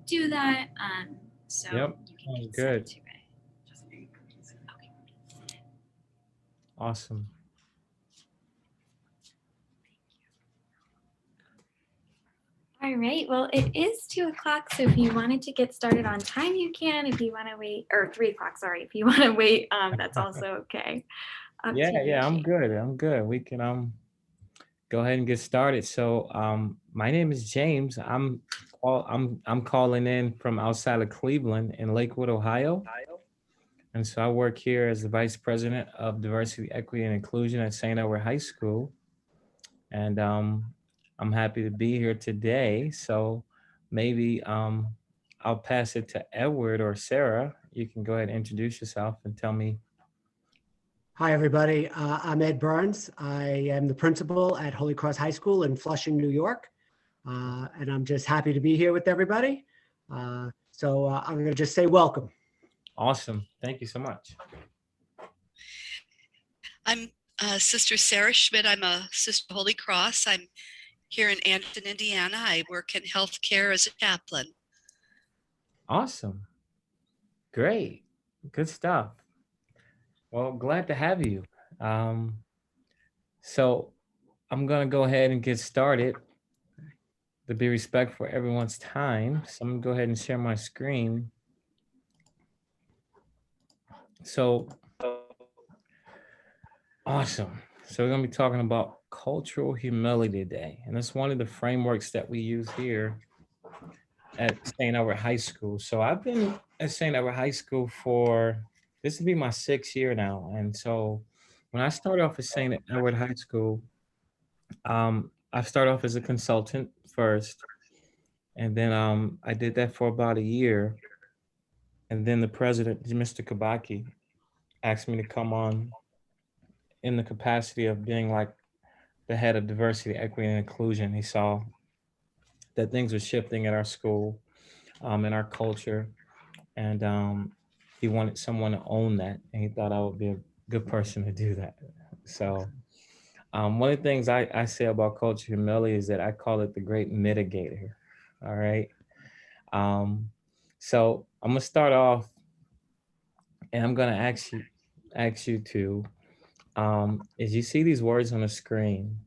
do that. So Yep. you can Sounds consent good. to it. Okay. Awesome. All right, well, it is 2 o'clock, so if you wanted to get started on time, you can. If you want to wait, or 3 o'clock, sorry, if you want to wait, that's also okay. Up Yeah, to you, yeah, I'm Shane. good. I'm good. We can go ahead and get started. So my name is James. I'm calling in from outside of Cleveland in Lakewood, Ohio. And so I work here as the Vice President of Diversity, Equity, and Inclusion at St. Edward High School. And I'm happy to be here today. So maybe I'll pass it to Edward or Sarah. You can go ahead and introduce yourself and tell me. Hi, everybody. I'm Ed Burns. I am the principal at Holy Cross High School in Flushing, New York. And I'm just happy to be here with everybody. So I'm going to just say welcome. Awesome. Thank you so much. I'm Sister Sarah Schmidt. I'm a Sister Holy Cross. I'm here in Anderson, Indiana. I work in healthcare as a chaplain. Awesome. Great. Good stuff. Well, glad to have you. Um, so I'm going to go ahead and get started to be respectful for everyone's time. So I'm going to go ahead and share my screen. So awesome. So we're going to be talking about cultural humility today. And that's one of the frameworks that we use here at St. Edward High School. So I've been at St. Edward High School for, this will be my 6th year now. And so when I started off at St. Edward High School, I started off as a consultant first. And then I did that for about a year. And then the president, Mr. Kabaki, asked me to come on in the capacity of being like the head of diversity, equity, and inclusion. He saw that things were shifting at our school, in our culture, and he wanted someone to own that, and he thought I would be a good person to do that. So one of the things I say about culture humility is that I call it the great mitigator. All right. So I'm gonna start off, and I'm gonna ask you to, as you see these words on the screen,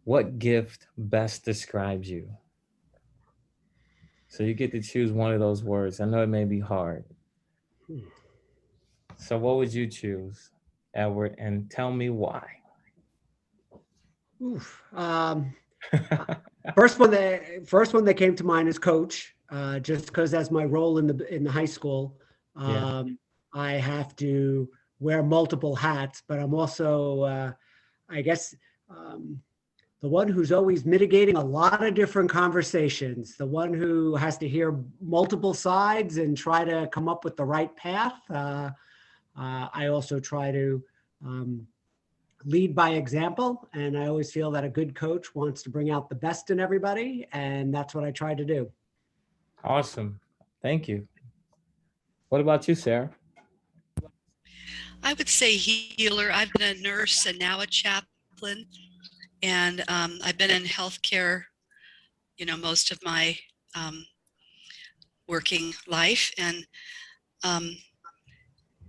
what gift best describes you? So you get to choose one of those words. I know it may be hard. So what would you choose, Edward? And tell me why. Oof. First one that came to mind is coach. Just because that's my role in the high school. Yeah. I have to wear multiple hats, but I'm also, I guess, the one who's always mitigating a lot of different conversations, the one who has to hear multiple sides and try to come up with the right path. I also try to lead by example, and I always feel that a good coach wants to bring out the best in everybody, and that's what I try to do. Awesome. Thank you. What about you, Sarah? I would say healer. I've been a nurse and now a chaplain. And I've been in healthcare, most of my working life. And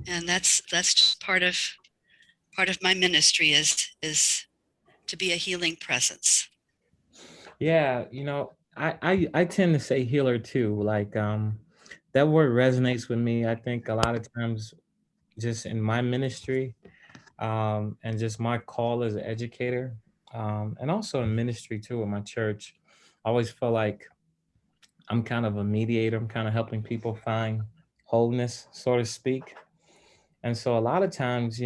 that's just part of my ministry is to be a healing presence. Yeah, I tend to say healer too. Like that word resonates with me. I think a lot of times just in my ministry, and just my call as an educator, and also in ministry too in my church, I always feel like I'm kind of a mediator. I'm kind of helping people find wholeness, so to speak. And so a lot of times,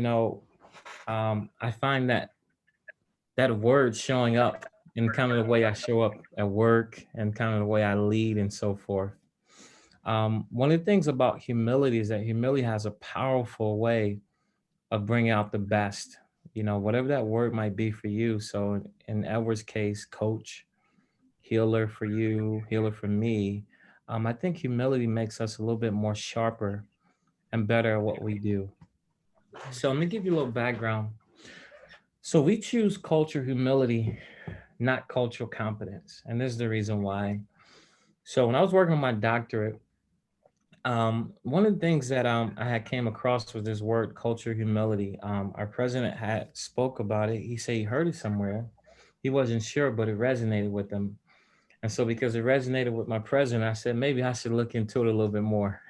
I find that word showing up in kind of the way I show up at work and kind of the way I lead and so forth. One of the things about humility is that humility has a powerful way of bringing out the best, whatever that word might be for you. So in Edward's case, coach, healer for you, healer for me. I think humility makes us a little bit more sharper and better at what we do. So let me give you a little background. So we choose culture humility, not cultural competence. And this is the reason why. So when I was working on my doctorate, one of the things that I had came across was this word culture humility. Our president had spoke about it. He said he heard it somewhere. He wasn't sure, but it resonated with him. And so because it resonated with my president, I said, maybe I should look into it a little bit more.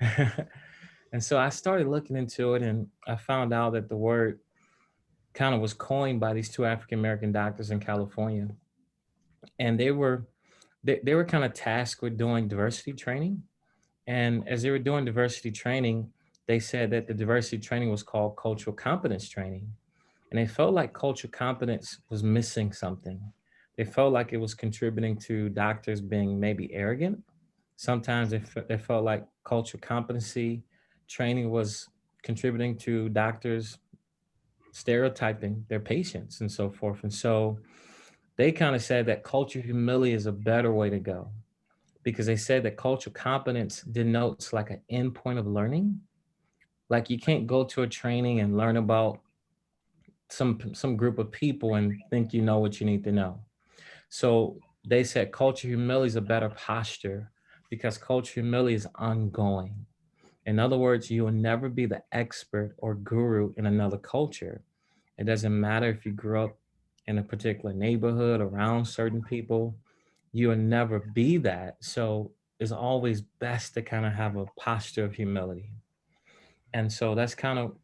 And so I started looking into it, and I found out that the word kind of was coined by these two African American doctors in California. And they were kind of tasked with doing diversity training. And as they were doing diversity training, they said that the diversity training was called cultural competence training. And they felt like cultural competence was missing something. They felt like it was contributing to doctors being maybe arrogant. Sometimes they felt like cultural competency training was contributing to doctors stereotyping their patients and so forth. And so they kind of said that culture humility is a better way to go, because they said that cultural competence denotes like an endpoint of learning. Like you can't go to a training and learn about some group of people and think you know what you need to know. So they said culture humility is a better posture because culture humility is ongoing. In other words, you will never be the expert or guru in another culture. It doesn't matter if you grew up in a particular neighborhood around certain people, you will never be that. So it's always best to kind of have a posture of humility. And so that's kind of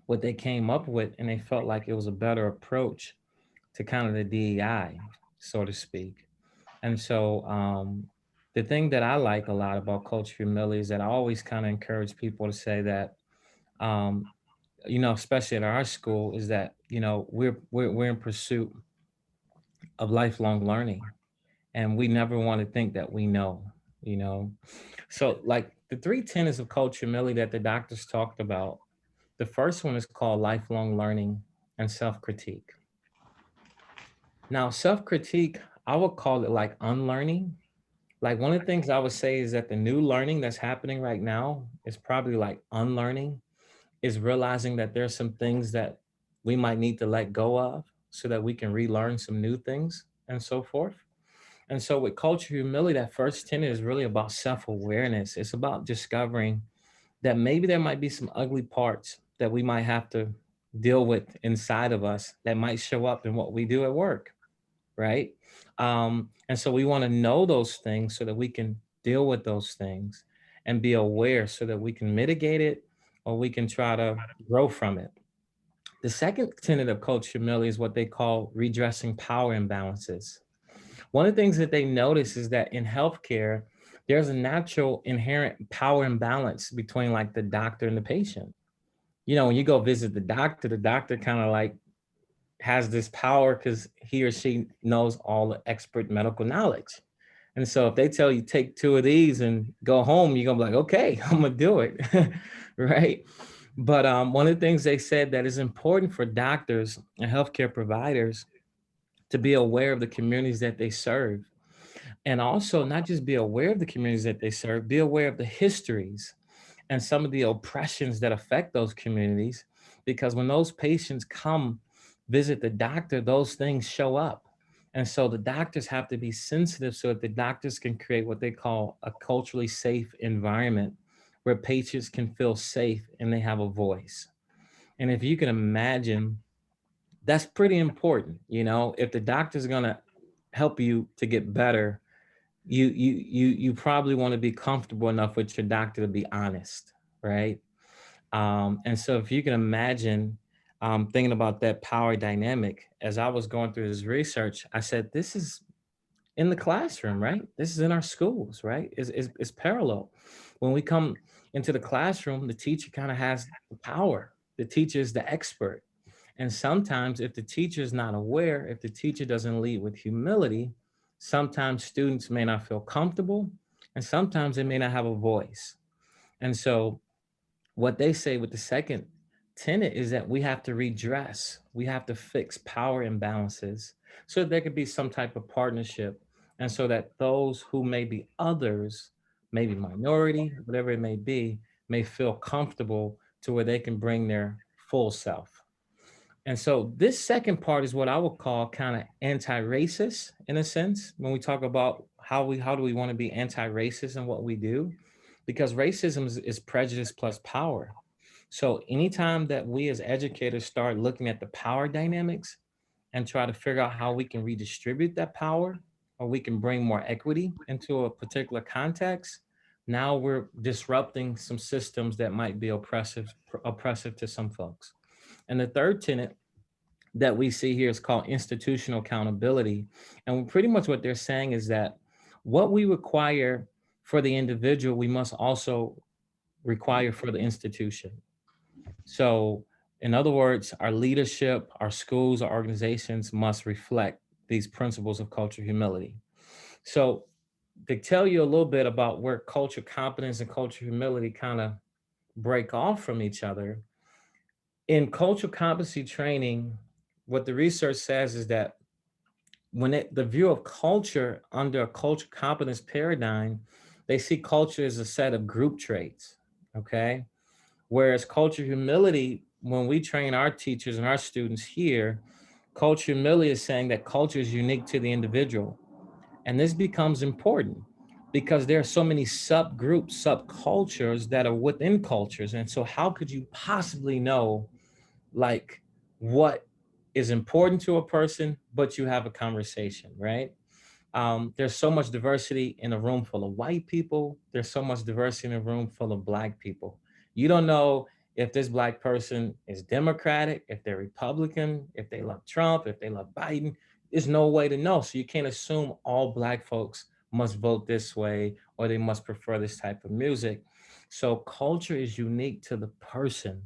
what they came up with. And they felt like it was a better approach to kind of the DEI, so to speak. And so the thing that I like a lot about culture humility is that I always kind of encourage people to say that, um, especially at our school, is that, we're in pursuit of lifelong learning, and we never want to think that we know, you know. So like the three tenets of culture humility that the doctors talked about, the first one is called lifelong learning and self-critique. Now, self-critique, I would call it like unlearning. Like one of the things I would say is that the new learning that's happening right now is probably like unlearning, is realizing that there's some things that we might need to let go of so that we can relearn some new things and so forth. And so with culture humility, that first tenet is really about self-awareness. It's about discovering that maybe there might be some ugly parts that we might have to deal with inside of us that might show up in what we do at work, right? And so we want to know those things so that we can deal with those things and be aware so that we can mitigate it or we can try to grow from it. The second tenet of culture humility is what they call redressing power imbalances. One of the things that they notice is that in healthcare, there's a natural inherent power imbalance between like the doctor and the patient. When you go visit the doctor kind of like has this power because he or she knows all the expert medical knowledge. And so if they tell you take two of these and go home, you're gonna be like, okay, I'm gonna do it. Right. But one of the things they said that is important for doctors and healthcare providers to be aware of the communities that they serve. And also not just be aware of the communities that they serve, be aware of the histories and some of the oppressions that affect those communities. Because when those patients come visit the doctor, those things show up. And so the doctors have to be sensitive so that the doctors can create what they call a culturally safe environment where patients can feel safe and they have a voice. And if you can imagine, that's pretty important. If the doctor's going to help you to get better, you probably want to be comfortable enough with your doctor to be honest, right? And so if you can imagine thinking about that power dynamic, as I was going through this research, I said, this is in the classroom, right? This is in our schools, right? It's parallel. When we come into the classroom, the teacher kind of has the power. The teacher is the expert. And sometimes if the teacher is not aware, if the teacher doesn't lead with humility, sometimes students may not feel comfortable and sometimes they may not have a voice. And so what they say with the second tenet is that we have to redress, we have to fix power imbalances so that there could be some type of partnership. And so that those who may be others, maybe minority, whatever it may feel comfortable to where they can bring their full self. And so this second part is what I would call kind of anti-racist in a sense, when we talk about how do we want to be anti-racist in what we do? Because racism is prejudice plus power. So anytime that we as educators start looking at the power dynamics and try to figure out how we can redistribute that power, or we can bring more equity into a particular context, now we're disrupting some systems that might be oppressive to some folks. And the third tenet that we see here is called institutional accountability. And pretty much what they're saying is that what we require for the individual, we must also require for the institution. So, in other words, our leadership, our schools, our organizations must reflect these principles of cultural humility. So, to tell you a little bit about where culture competence and cultural humility kind of break off from each other, in cultural competency training, what the research says is that the view of culture under a culture competence paradigm, they see culture as a set of group traits. Okay. Whereas culture humility, when we train our teachers and our students here, culture humility is saying that culture is unique to the individual. And this becomes important because there are so many subgroups, subcultures that are within cultures. And so how could you possibly know like what is important to a person, but you have a conversation, right? There's so much diversity in a room full of white people. There's so much diversity in a room full of Black people. You don't know if this Black person is Democratic, if they're Republican, if they love Trump, if they love Biden. There's no way to know. So you can't assume all Black folks must vote this way or they must prefer this type of music. So culture is unique to the person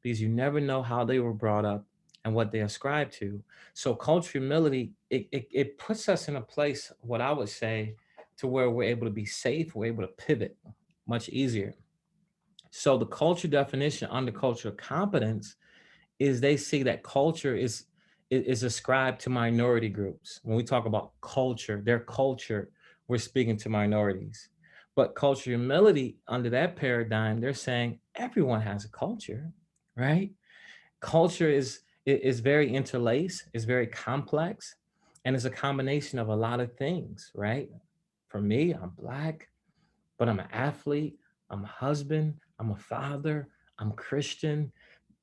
because you never know how they were brought up and what they ascribe to. So cultural humility, it puts us in a place, what I would say, to where we're able to be safe, we're able to pivot much easier. So the culture definition under cultural competence is they see that culture is ascribed to minority groups. When we talk about culture, their culture, we're speaking to minorities. But cultural humility under that paradigm, they're saying everyone has a culture, right? Culture is very interlaced, is very complex, and it's a combination of a lot of things, right? For me, I'm Black, but I'm an athlete, I'm a husband, I'm a father, I'm Christian,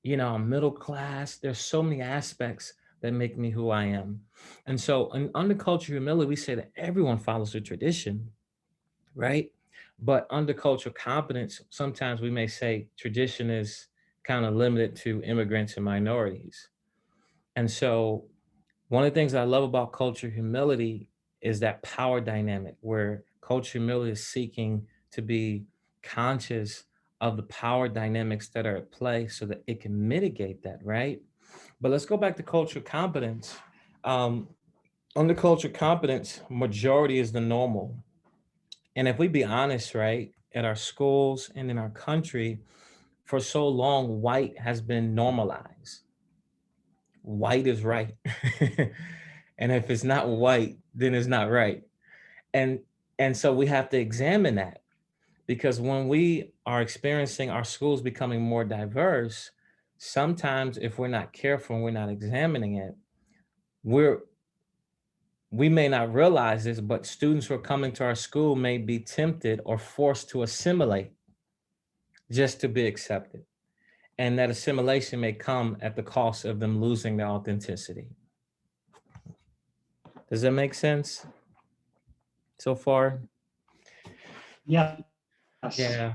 I'm middle class. There's so many aspects that make me who I am. And so under cultural humility, we say that everyone follows the tradition, right? But under cultural competence, sometimes we may say tradition is kind of limited to immigrants and minorities. And so one of the things I love about culture humility is that power dynamic where culture humility is seeking to be conscious of the power dynamics that are at play so that it can mitigate that, right? But let's go back to cultural competence. Um, Under cultural competence, majority is the normal. And if we be honest, right, at our schools and in our country, for so long, white has been normalized. White is right. And if it's not white, then it's not right. And and so we have to examine that because when we are experiencing our schools becoming more diverse, sometimes if we're not careful and we're not examining it, we're we may not realize this, but students who are coming to our school may be tempted or forced to assimilate just to be accepted. And that assimilation may come at the cost of them losing their authenticity. Does that make sense so far? Yes. Yeah,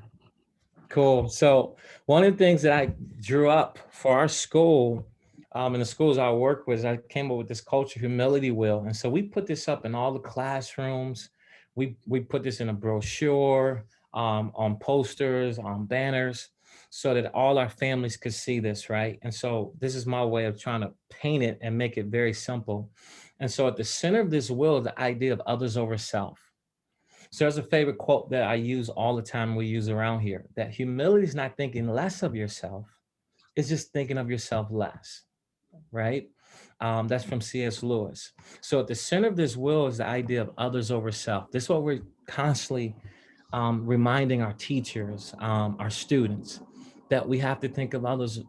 cool. So one of the things that I drew up for our school, and the schools I work with, I came up with this culture humility wheel. And so we put this up in all the classrooms. We put this in a brochure, on posters, on banners, so that all our families could see this, right? And so this is my way of trying to paint it and make it very simple. And so at the center of this wheel is the idea of others over self. So there's a favorite quote that I use all the time, we use around here, that humility is not thinking less of yourself, it's just thinking of yourself less, right? That's from C.S. Lewis. So at the center of this wheel is the idea of others over self. This is what we're constantly reminding our teachers, our students, that we have to think of others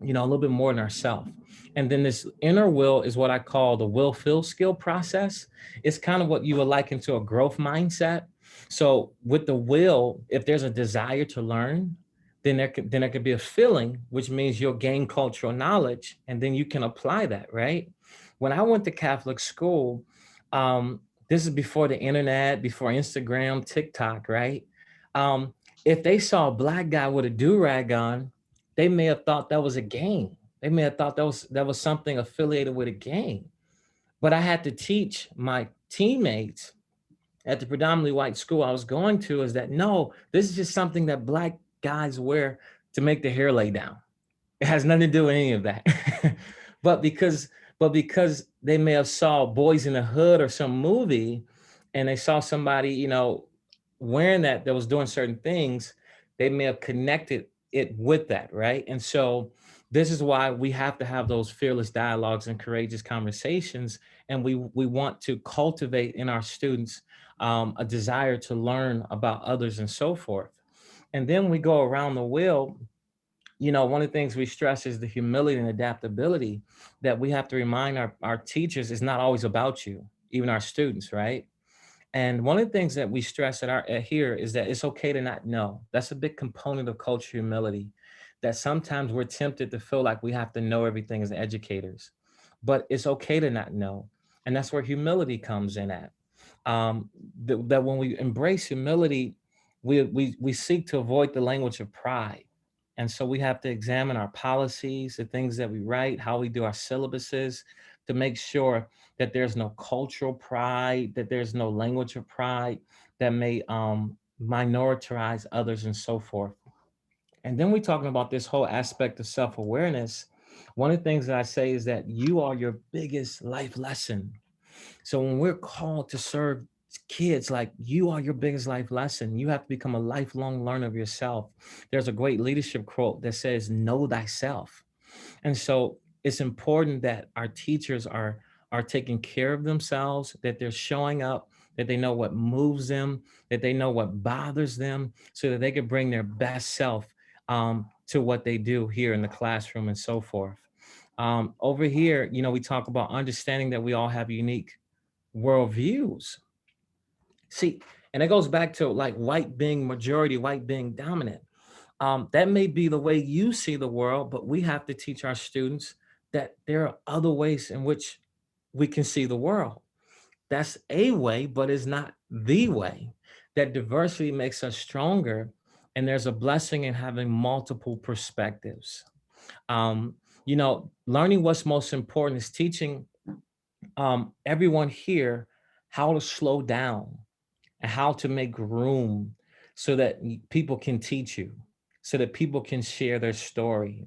you know, a little bit more than ourselves. And then this inner will is what I call the will feel skill process. It's kind of what you would liken to a growth mindset. So with the will, if there's a desire to learn, then there could be a feeling, which means you'll gain cultural knowledge, and then you can apply that, right? When I went to Catholic school, this is before the internet, before Instagram, TikTok, right? Um, if they saw a black guy with a do-rag on, they may have thought that was a gang. They may have thought that was something affiliated with a gang. But I had to teach my teammates at the predominantly white school I was going to is that no, this is just something that black guys wear to make their hair lay down. It has nothing to do with any of that. but because but because they may have saw Boys in the Hood or some movie, and they saw somebody, you know, wearing that was doing certain things, they may have connected it with that, right? And so this is why we have to have those fearless dialogues and courageous conversations, and we want to cultivate in our students a desire to learn about others and so forth. And then we go around the wheel. You know, one of the things we stress is the humility and adaptability, that we have to remind our teachers is not always about you, even our students, right? And one of the things that we stress at here is that it's okay to not know. That's a big component of cultural humility, that sometimes we're tempted to feel like we have to know everything as educators, but it's okay to not know. And that's where humility comes in at. That when we embrace humility, we seek to avoid the language of pride. And so we have to examine our policies, the things that we write, how we do our syllabuses, to make sure that there's no cultural pride, that there's no language of pride that may minoritarize others and so forth. And then we're talking about this whole aspect of self-awareness. One of the things that I say is that you are your biggest life lesson. So when we're called to serve kids, like, you are your biggest life lesson. You have to become a lifelong learner of yourself. There's a great leadership quote that says, know thyself. And so it's important that our teachers are taking care of themselves, that they're showing up, that they know what moves them, that they know what bothers them, so that they can bring their best self to what they do here in the classroom and so forth. Over here, you know, we talk about understanding that we all have unique worldviews. See, and it goes back to like white being majority, white being dominant. That may be the way you see the world, but we have to teach our students that there are other ways in which we can see the world. That's a way, but it's not the way. That diversity makes us stronger, and there's a blessing in having multiple perspectives. Um, you know, learning what's most important is teaching everyone here how to slow down and how to make room so that people can teach you, so that people can share their story.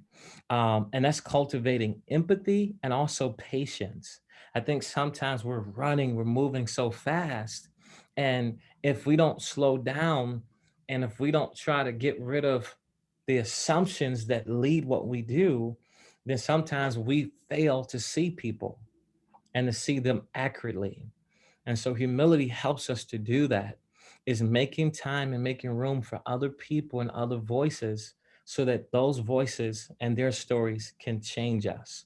And that's cultivating empathy and also patience. I think sometimes we're running, we're moving so fast. And if we don't slow down, and if we don't try to get rid of the assumptions that lead what we do, then sometimes we fail to see people and to see them accurately. And so humility helps us to do that, is making time and making room for other people and other voices, so that those voices and their stories can change us.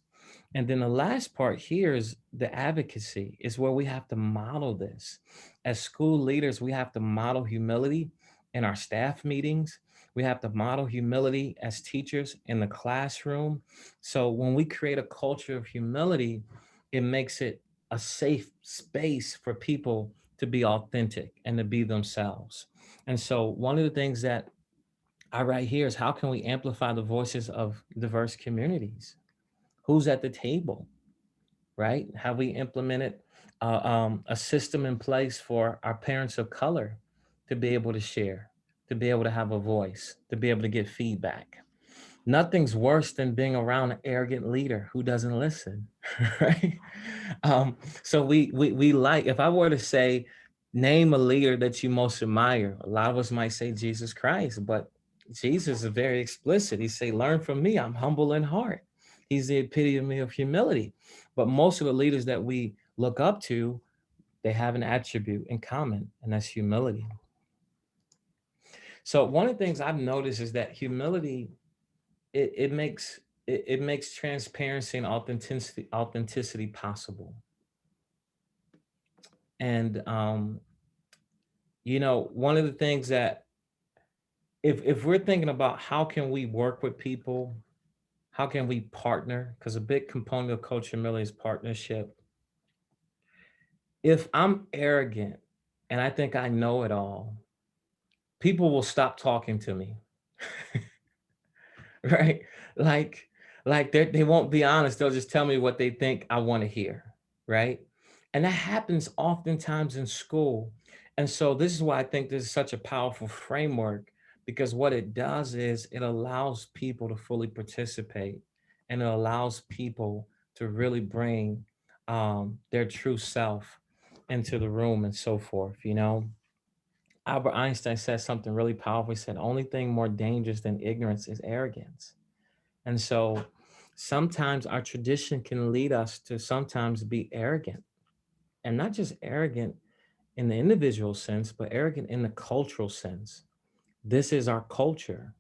And then the last part here is the advocacy, is where we have to model this. As school leaders, we have to model humility in our staff meetings. We have to model humility as teachers in the classroom. So when we create a culture of humility, it makes it a safe space for people to be authentic and to be themselves. And so one of the things that I write here is, how can we amplify the voices of diverse communities? Who's at the table, right? Have we implemented a system in place for our parents of color to be able to share, to be able to have a voice, to be able to get feedback? Nothing's worse than being around an arrogant leader who doesn't listen, right? So we like, if I were to say, name a leader that you most admire, a lot of us might say Jesus Christ, but Jesus is very explicit. He say, learn from me, I'm humble in heart. He's the epitome of humility. But most of the leaders that we look up to, they have an attribute in common, and that's humility. So one of the things I've noticed is that humility, it makes it makes transparency and authenticity possible. And one of the things that if we're thinking about how can we work with people, how can we partner? Because a big component of culture humility is partnership. If I'm arrogant and I think I know it all, people will stop talking to me. Right? Like they won't be honest. They'll just tell me what they think I want to hear. Right? And that happens oftentimes in school. And so this is why I think this is such a powerful framework, because what it does is it allows people to fully participate, and it allows people to really bring their true self into the room and so forth. Albert Einstein said something really powerful. He said, only thing more dangerous than ignorance is arrogance. And so sometimes our tradition can lead us to sometimes be arrogant, and not just arrogant in the individual sense, but arrogant in the cultural sense. This is our culture.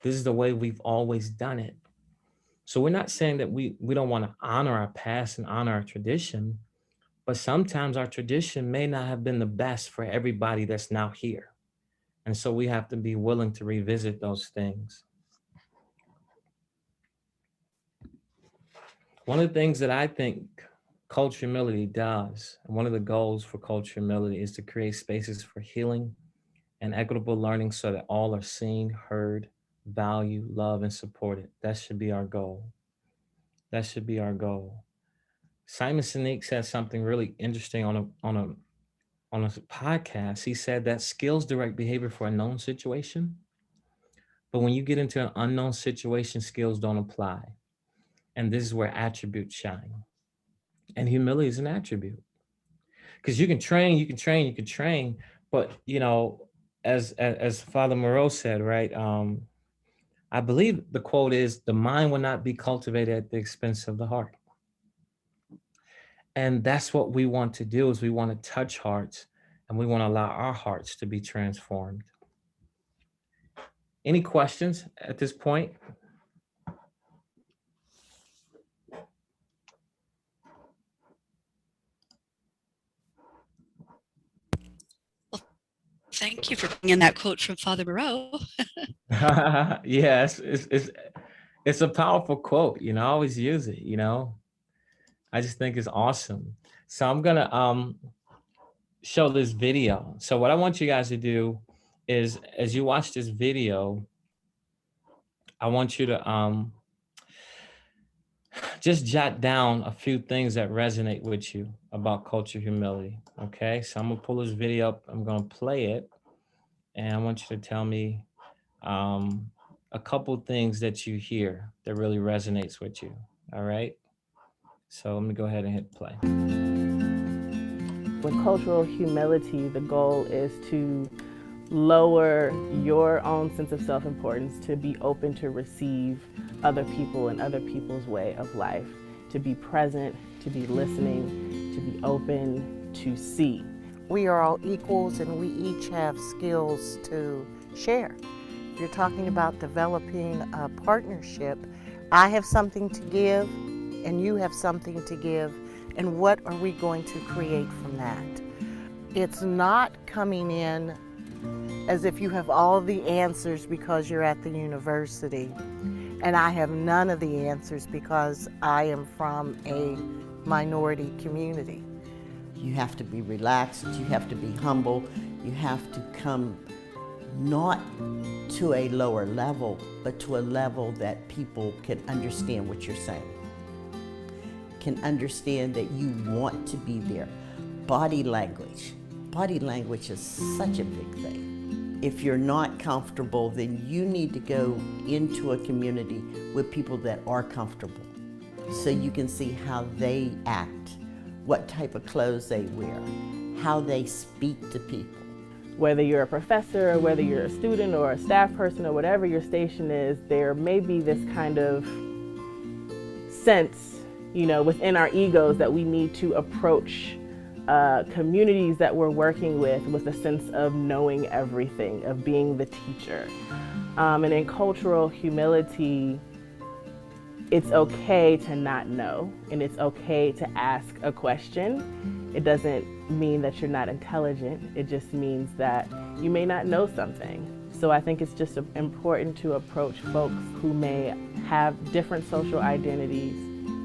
This is the way we've always done it. So we're not saying that we don't want to honor our past and honor our tradition, but sometimes our tradition may not have been the best for everybody that's now here. And so we have to be willing to revisit those things. One of the things that I think culture humility does, and one of the goals for culture humility, is to create spaces for healing and equitable learning so that all are seen, heard, valued, loved, and supported. That should be our goal. That should be our goal. Simon Sinek said something really interesting on a podcast. He said that skills direct behavior for a known situation, but when you get into an unknown situation, skills don't apply. And this is where attributes shine. And humility is an attribute. Because you can train, but as Father Moreau said, right? I believe the quote is, the mind will not be cultivated at the expense of the heart. And that's what we want to do, is we want to touch hearts, and we want to allow our hearts to be transformed. Any questions at this point? Thank you for bringing in that quote from Father Moreau. Yes, it's a powerful quote. I always use it. I just think it's awesome. So I'm gonna show this video. So what I want you guys to do is, as you watch this video, I want you to just jot down a few things that resonate with you about culture humility. Okay, so I'm gonna pull this video up. I'm gonna play it, and I want you to tell me a couple things that you hear that really resonates with you. All right. So let me go ahead and hit play. With cultural humility, the goal is to lower your own sense of self-importance, to be open to receive other people and other people's way of life, to be present, to be listening, to be open, to see. We are all equals, and we each have skills to share. If you're talking about developing a partnership, I have something to give and you have something to give, and what are we going to create from that? It's not coming in as if you have all the answers because you're at the university, and I have none of the answers because I am from a minority community. You have to be relaxed, you have to be humble, you have to come not to a lower level, but to a level that people can understand what you're saying, can understand that you want to be there. Body language is such a big thing. If you're not comfortable, then you need to go into a community with people that are comfortable, so you can see how they act, what type of clothes they wear, how they speak to people. Whether you're a professor, or whether you're a student or a staff person, or whatever your station is, there may be this kind of sense, within our egos that we need to approach communities that we're working with a sense of knowing everything, of being the teacher. And in cultural humility, it's okay to not know, and it's okay to ask a question. It doesn't mean that you're not intelligent. It just means that you may not know something. So I think it's just important to approach folks who may have different social identities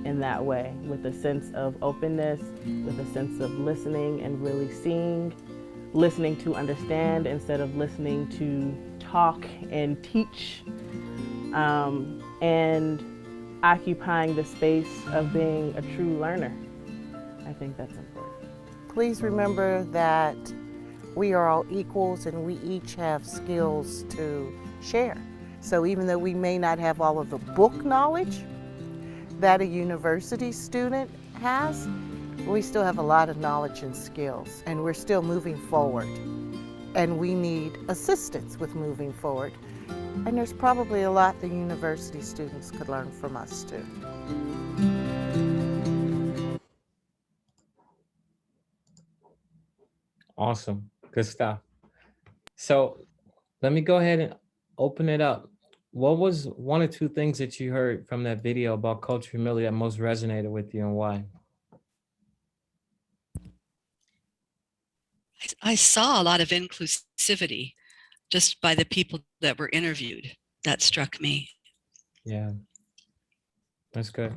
in that way, with a sense of openness, with a sense of listening and really seeing, listening to understand instead of listening to talk and teach, and occupying the space of being a true learner. I think that's important. Please remember that we are all equals and we each have skills to share. So even though we may not have all of the book knowledge that a university student has, we still have a lot of knowledge and skills, and we're still moving forward. And we need assistance with moving forward. And there's probably a lot the university students could learn from us too. Awesome. Good stuff. So let me go ahead and open it up. What was one or two things that you heard from that video about cultural humility that most resonated with you, and why? I saw a lot of inclusivity just by the people that were interviewed. That struck me. Yeah, that's good.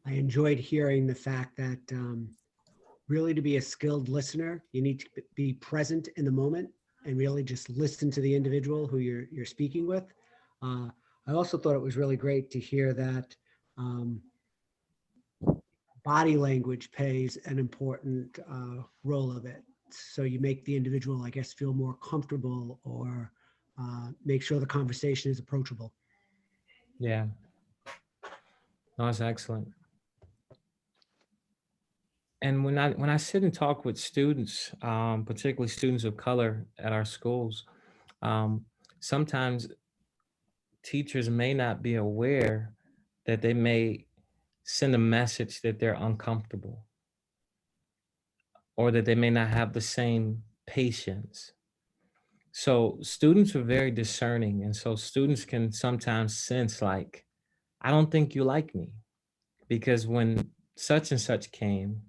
I enjoyed hearing the fact that really to be a skilled listener, you need to be present in the moment and really just listen to the individual who you're speaking with. I also thought it was really great to hear that body language plays an important role of it. So you make the individual, I guess, feel more comfortable, or make sure the conversation is approachable. Yeah, no, that's excellent. And when I sit and talk with students, particularly students of color at our schools, sometimes teachers may not be aware that they may send a message that they're uncomfortable, or that they may not have the same patience. So students are very discerning, and so students can sometimes sense like, I don't think you like me, because when such and such came,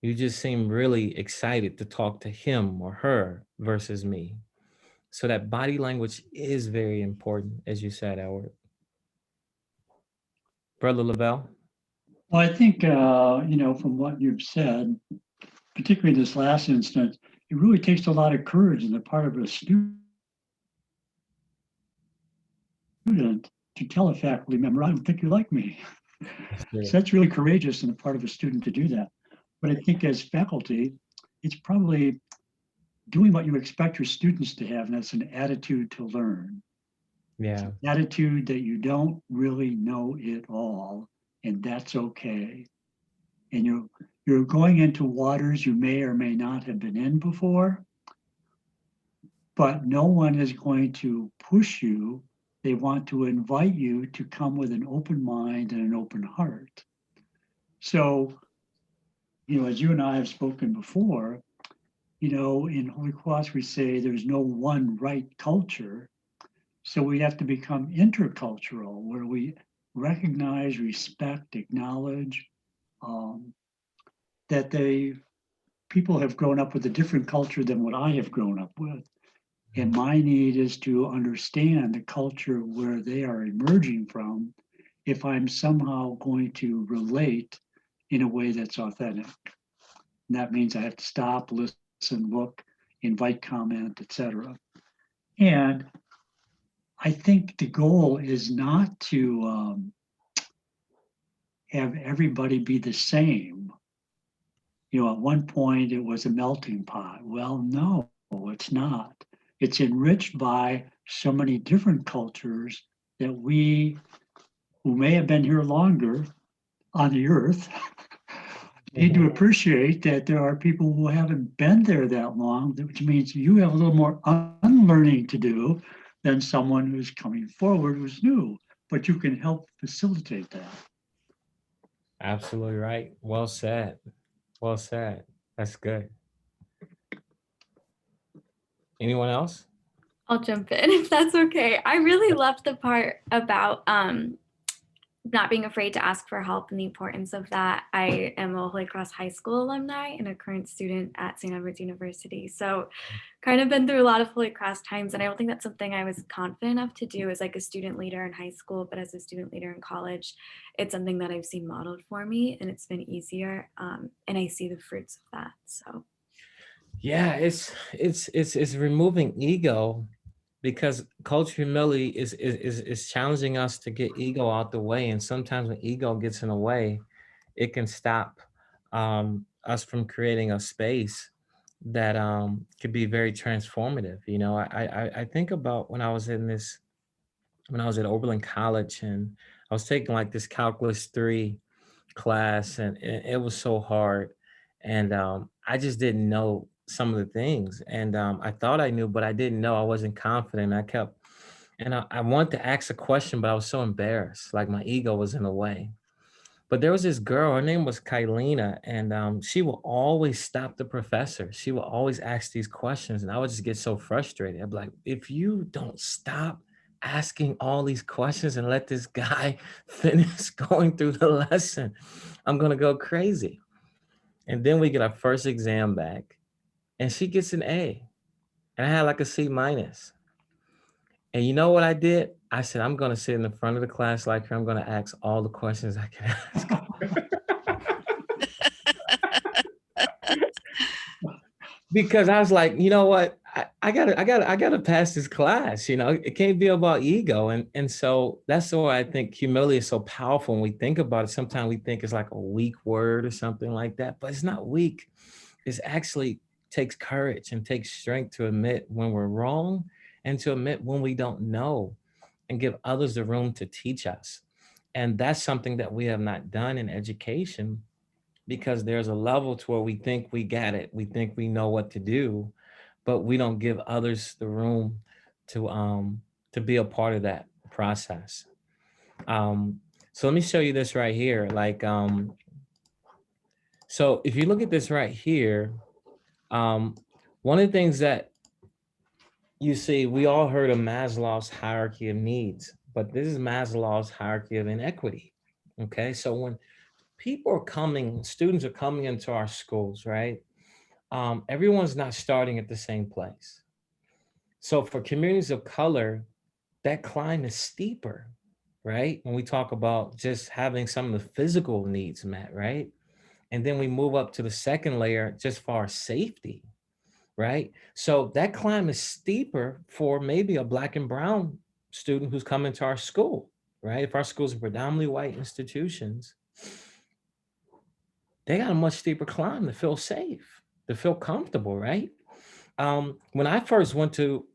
you just seem really excited to talk to him or her versus me. So that body language is very important, as you said, Edward. Brother Lavelle? Well, I think, from what you've said, particularly this last instance, it really takes a lot of courage on the part of a student to tell a faculty member, I don't think you like me. So that's really courageous on the part of a student to do that. But I think as faculty, it's probably doing what you expect your students to have, and that's an attitude to learn. Yeah. Attitude that you don't really know it all, and that's okay. And you're going into waters you may or may not have been in before, but no one is going to push you. They want to invite you to come with an open mind and an open heart. So, as you and I have spoken before, in Holy Cross, we say there's no one right culture. So we have to become intercultural, where we recognize, respect, acknowledge that people have grown up with a different culture than what I have grown up with. And my need is to understand the culture where they are emerging from if I'm somehow going to relate in a way that's authentic. And that means I have to stop, listen, look, invite comment, etc. And I think the goal is not to have everybody be the same. At one point it was a melting pot. Well, no, it's not. It's enriched by so many different cultures that we, who may have been here longer on the earth, need to appreciate that there are people who haven't been there that long, which means you have a little more unlearning to do than someone who's coming forward who's new, but you can help facilitate that. Absolutely right. Well said. Well said. That's good. Anyone else? I'll jump in if that's okay. I really loved the part about not being afraid to ask for help and the importance of that. I am a Holy Cross High School alumni and a current student at St. Edward's University. So kind of been through a lot of Holy Cross times. And I don't think that's something I was confident enough to do as like a student leader in high school, but as a student leader in college, it's something that I've seen modeled for me and it's been easier. And I see the fruits of that. So Yeah, it's removing ego, because cultural humility is challenging us to get ego out the way. And sometimes when ego gets in the way, it can stop us from creating a space that could be very transformative. You know, I think about when I was at Oberlin College, and I was taking like this Calculus 3 class, and it was so hard. And I just didn't know some of the things. And I thought I knew, but I didn't know. I wasn't confident. I wanted to ask a question, but I was so embarrassed. Like my ego was in the way. But there was this girl, her name was Kylena, and she would always stop the professor. She would always ask these questions, and I would just get so frustrated. I'd be like, if you don't stop asking all these questions and let this guy finish going through the lesson, I'm gonna go crazy. And then we get our first exam back, and she gets an A, and I had like a C minus. And you know what I did? I said, I'm gonna sit in the front of the class like her. I'm gonna ask all the questions I can ask. Because I was like, you know what? I gotta pass this class. You know, it can't be about ego. And so that's why I think humility is so powerful when we think about it. Sometimes we think it's like a weak word or something like that, but it's not weak. It's actually takes courage and takes strength to admit when we're wrong and to admit when we don't know and give others the room to teach us. And that's something that we have not done in education, because there's a level to where we think we got it. We think we know what to do, but we don't give others the room to be a part of that process. Um, so let me show you this right here. So if you look at this right here, one of the things that you see, we all heard of Maslow's hierarchy of needs, but this is Maslow's hierarchy of inequity. Okay, so when students are coming into our schools, right? Everyone's not starting at the same place. So for communities of color, that climb is steeper, right? When we talk about just having some of the physical needs met, right? And then we move up to the second layer just for our safety, right? So that climb is steeper for maybe a Black and brown student who's coming to our school, right? If our schools are predominantly white institutions, they got a much steeper climb to feel safe, to feel comfortable, right? When I first went to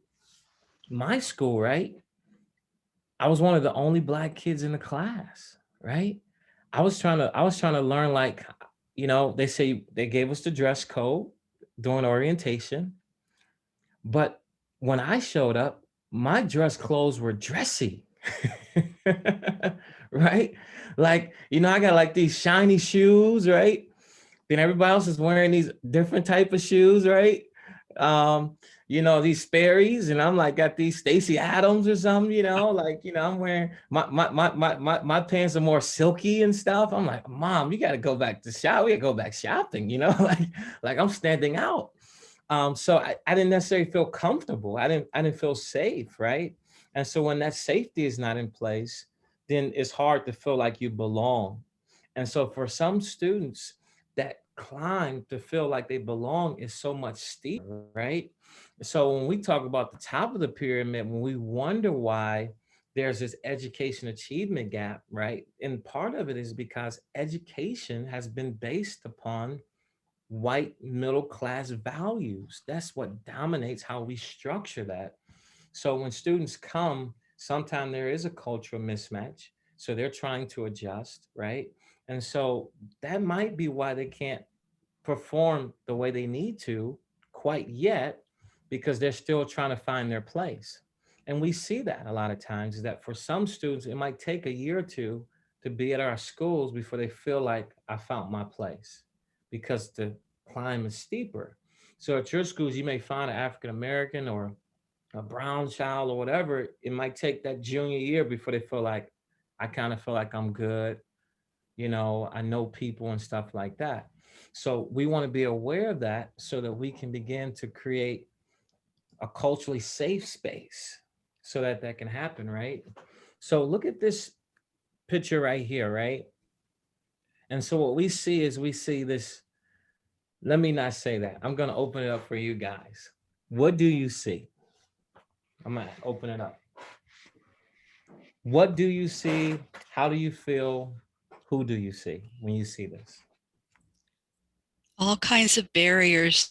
my school, right, I was one of the only Black kids in the class, right? I was trying to learn, like, you know, they say they gave us the dress code during orientation, but when I showed up, my dress clothes were dressy. Right? Like, you know, I got like these shiny shoes, right? Then everybody else is wearing these different type of shoes, right? Um, you know, these Sperry's, and I'm like got these Stacy Adams or something, you know, like, you know, I'm wearing my pants are more silky and stuff. I'm like, Mom, you gotta go back to shop. We gotta go back shopping, you know, like I'm standing out. So I didn't necessarily feel comfortable. I didn't feel safe, right? And so when that safety is not in place, then it's hard to feel like you belong. And so for some students, that climb to feel like they belong is so much steeper, right? So when we talk about the top of the pyramid, when we wonder why there's this education achievement gap, right? And part of it is because education has been based upon white middle class values. That's what dominates how we structure that. So when students come, sometimes there is a cultural mismatch. So they're trying to adjust, right? And so that might be why they can't perform the way they need to quite yet, because they're still trying to find their place. And we see that a lot of times, is that for some students, it might take a year or two to be at our schools before they feel like I found my place, because the climb is steeper. So at your schools, you may find an African American or a brown child or whatever. It might take that junior year before they feel like I kind of feel like I'm good. You know, I know people and stuff like that. So we want to be aware of that so that we can begin to create a culturally safe space so that that can happen, right? So look at this picture right here, right? And so what we see is we see this. Let me not say that. I'm going to open it up for you guys. What do you see? I'm going to open it up. What do you see? How do you feel? Who do you see when you see this? All kinds of barriers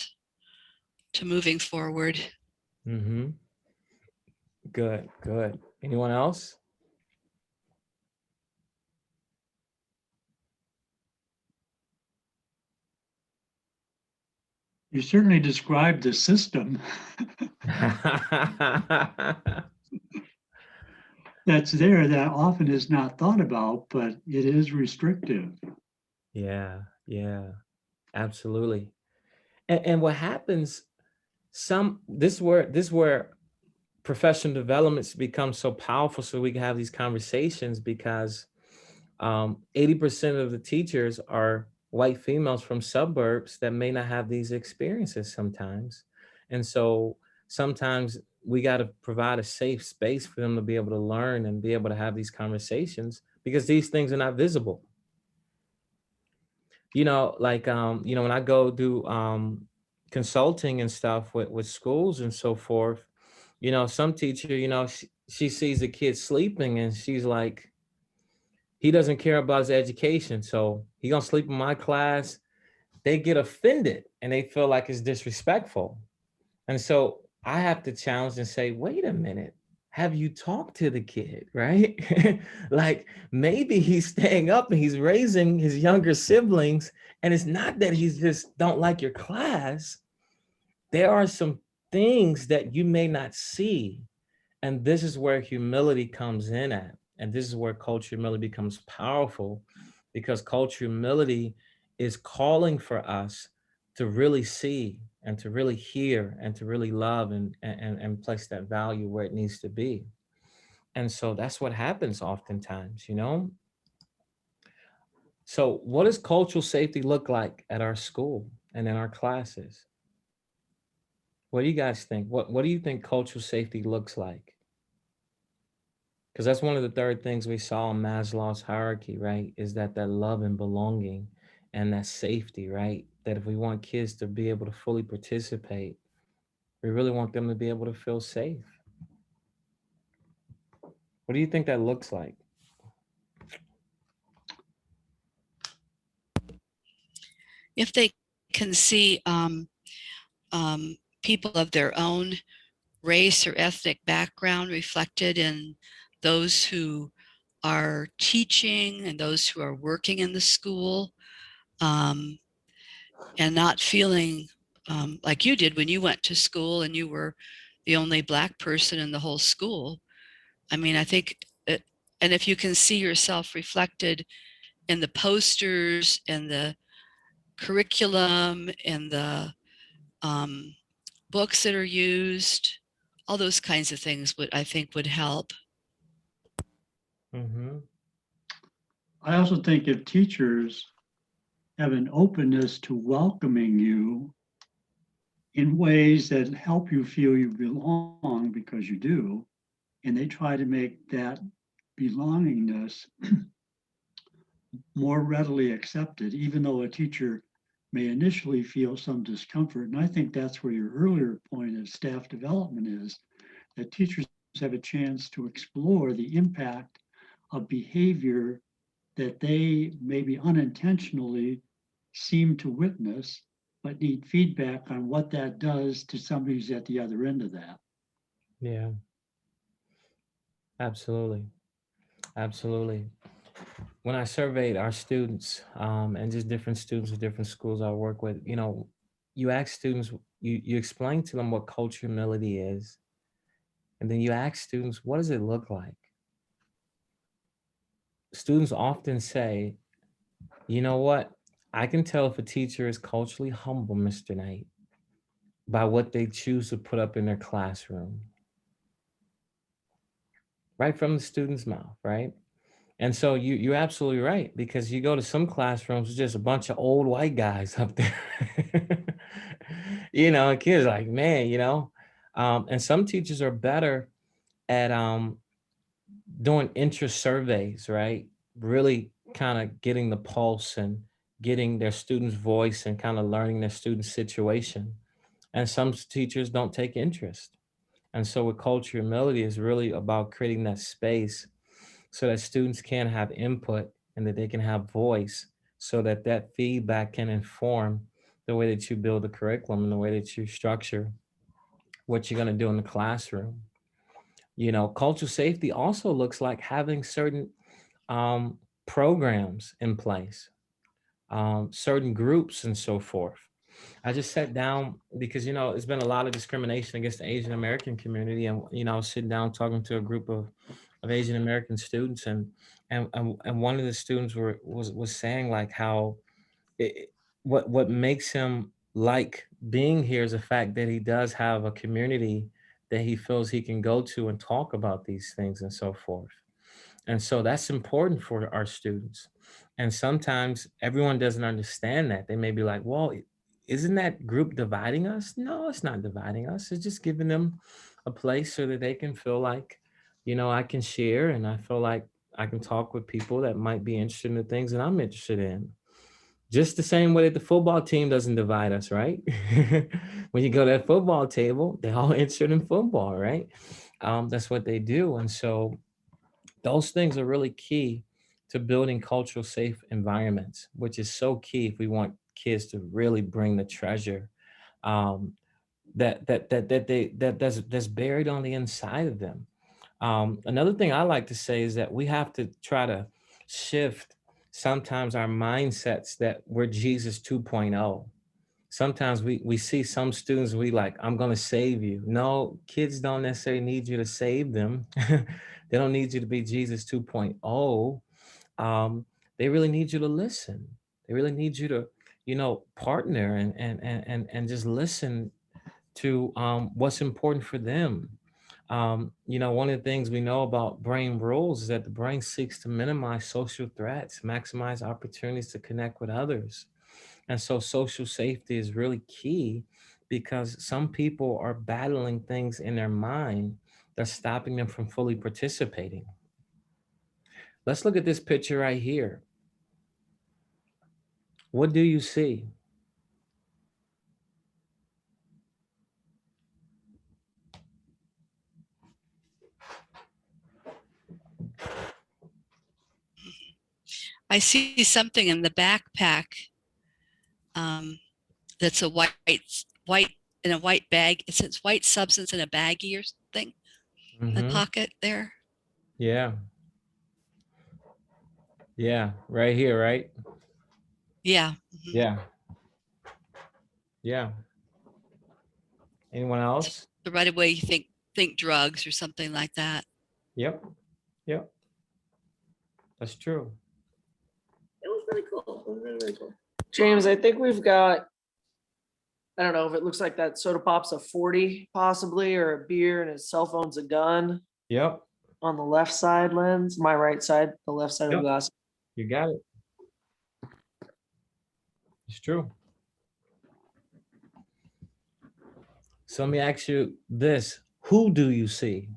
to moving forward. Mm-hmm. Good, good. Anyone else? You certainly described the system that's there that often is not thought about, but it is restrictive. Yeah, yeah, absolutely. And what happens, this where professional developments become so powerful so we can have these conversations because 80% of the teachers are white females from suburbs that may not have these experiences sometimes. And so sometimes we got to provide a safe space for them to be able to learn and be able to have these conversations because these things are not visible. You know, like, when I go do consulting and stuff with schools and so forth, some teacher, she sees a kid sleeping and she's like, he doesn't care about his education. So he gonna sleep in my class. They get offended and they feel like it's disrespectful. And so I have to challenge and say, wait a minute, have you talked to the kid, right? Like maybe he's staying up and he's raising his younger siblings. And it's not that he's just don't like your class. There are some things that you may not see. And this is where humility comes in at. And this is where culture humility becomes powerful because culture humility is calling for us to really see and to really hear and to really love and place that value where it needs to be. And so that's what happens oftentimes. So what does cultural safety look like at our school and in our classes? What do you guys think? What do you think cultural safety looks like? Because that's one of the third things we saw in Maslow's hierarchy, right? Is that love and belonging and that safety, right? That if we want kids to be able to fully participate, we really want them to be able to feel safe. What do you think that looks like? If they can see people of their own race or ethnic background reflected in those who are teaching and those who are working in the school, and not feeling like you did when you went to school and you were the only Black person in the whole school. I mean, I think and if you can see yourself reflected in the posters and the curriculum and the books that are used, all those kinds of things I think would help. Mm-hmm. I also think if teachers have an openness to welcoming you in ways that help you feel you belong because you do, and they try to make that belongingness more readily accepted, even though a teacher may initially feel some discomfort. And I think that's where your earlier point of staff development is, that teachers have a chance to explore the impact of behavior that they maybe unintentionally seem to witness, but need feedback on what that does to somebody who's at the other end of that. Yeah, absolutely. Absolutely. When I surveyed our students and just different students with different schools I work with, you ask students, you explain to them what culture humility is. And then you ask students, what does it look like? Students often say, you know what? I can tell if a teacher is culturally humble, Mr. Knight, by what they choose to put up in their classroom. Right from the student's mouth, right? And so you're absolutely right, because you go to some classrooms, it's just a bunch of old white guys up there. And kids like, man, and some teachers are better at doing interest surveys, right? Really kind of getting the pulse and getting their students' voice and kind of learning their students' situation. And some teachers don't take interest. And so with culture humility is really about creating that space so that students can have input and that they can have voice, so that that feedback can inform the way that you build the curriculum and the way that you structure what you're going to do in the classroom. Cultural safety also looks like having certain programs in place, certain groups and so forth. I just sat down because, there's been a lot of discrimination against the Asian American community. And, I was sitting down talking to a group of Asian American students, and one of the students was saying like how it, what makes him like being here is the fact that he does have a community that he feels he can go to and talk about these things and so forth. And so that's important for our students. And sometimes everyone doesn't understand that. They may be like, well, isn't that group dividing us? No, it's not dividing us. It's just giving them a place so that they can feel like, I can share, and I feel like I can talk with people that might be interested in the things that I'm interested in. Just the same way that the football team doesn't divide us, right? When you go to that football table, they're all interested in football, right? That's what they do. And so those things are really key to building cultural safe environments, which is so key if we want kids to really bring the treasure um, that's buried on the inside of them. Another thing I like to say is that we have to try to shift sometimes our mindsets that we're Jesus 2.0. Sometimes we see some students, we like, I'm going to save you. No, kids don't necessarily need you to save them. They don't need you to be Jesus 2.0. They really need you to listen. They really need you to, partner and just listen to what's important for them. One of the things we know about brain rules is that the brain seeks to minimize social threats, maximize opportunities to connect with others. And so social safety is really key because some people are battling things in their mind that's stopping them from fully participating. Let's look at this picture right here. What do you see? I see something in the backpack that's a white in a white bag. It says white substance in a baggie or something. The pocket there. Yeah. Yeah, right here, right? Yeah. Yeah. Yeah. Anyone else? The right away you think drugs or something like that. Yep. Yep. That's true. It was really cool. It was really, really cool. James, I think we've got, I don't know if it looks like that soda pop's a 40 possibly, or a beer, and his cell phone's a gun Yep. on the left side lens, my right side, the left side of Yep. the glass. You got it. It's true. So let me ask you this. Who do you see?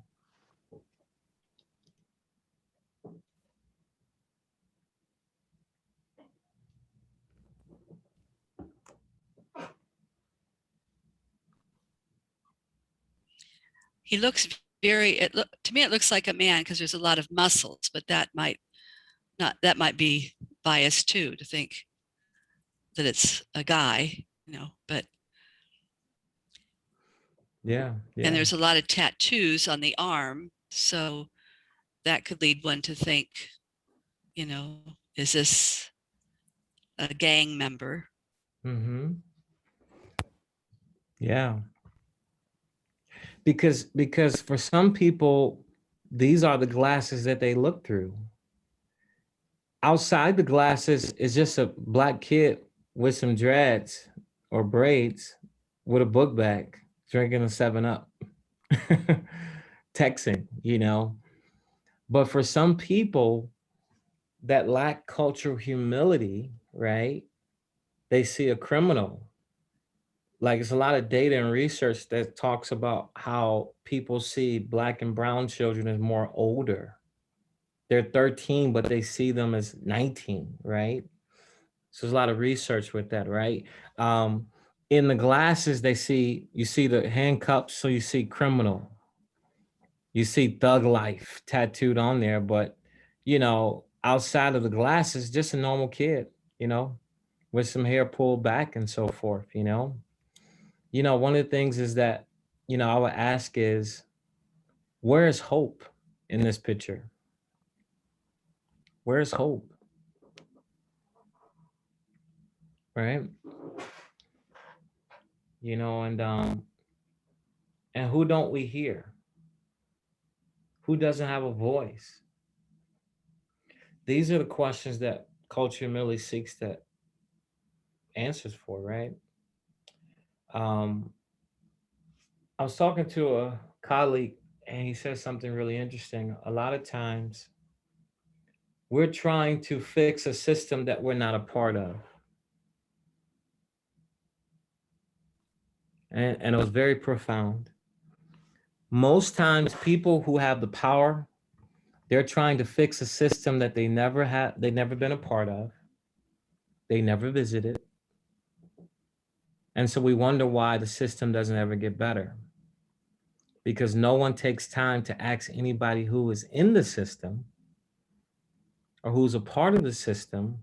He looks to me it looks like a man because there's a lot of muscles, but that might be biased too, to think that it's a guy, but Yeah. and there's a lot of tattoos on the arm, so that could lead one to think, is this a gang member? Mm-hmm. Yeah. Because for some people, these are the glasses that they look through. Outside the glasses is just a black kid with some dreads or braids with a book bag, drinking a 7-Up, texting, But for some people, that lack cultural humility, right? They see a criminal. Like, it's a lot of data and research that talks about how people see Black and brown children as more older. They're 13, but they see them as 19, right? So there's a lot of research with that, right? Um, in the glasses, you see the handcuffs, so you see criminal. You see thug life tattooed on there, but, outside of the glasses, just a normal kid, you know, with some hair pulled back and so forth. One of the things is that, I would ask is, where is hope in this picture? Where's hope? Right? And who don't we hear? Who doesn't have a voice? These are the questions that culture really seeks to answers for, right? Um, I was talking to a colleague and he said something really interesting. A lot of times we're trying to fix a system that we're not a part of. And it was very profound. Most times people who have the power, they're trying to fix a system that they never been a part of. They never visited. And so we wonder why the system doesn't ever get better. Because no one takes time to ask anybody who is in the system or who's a part of the system,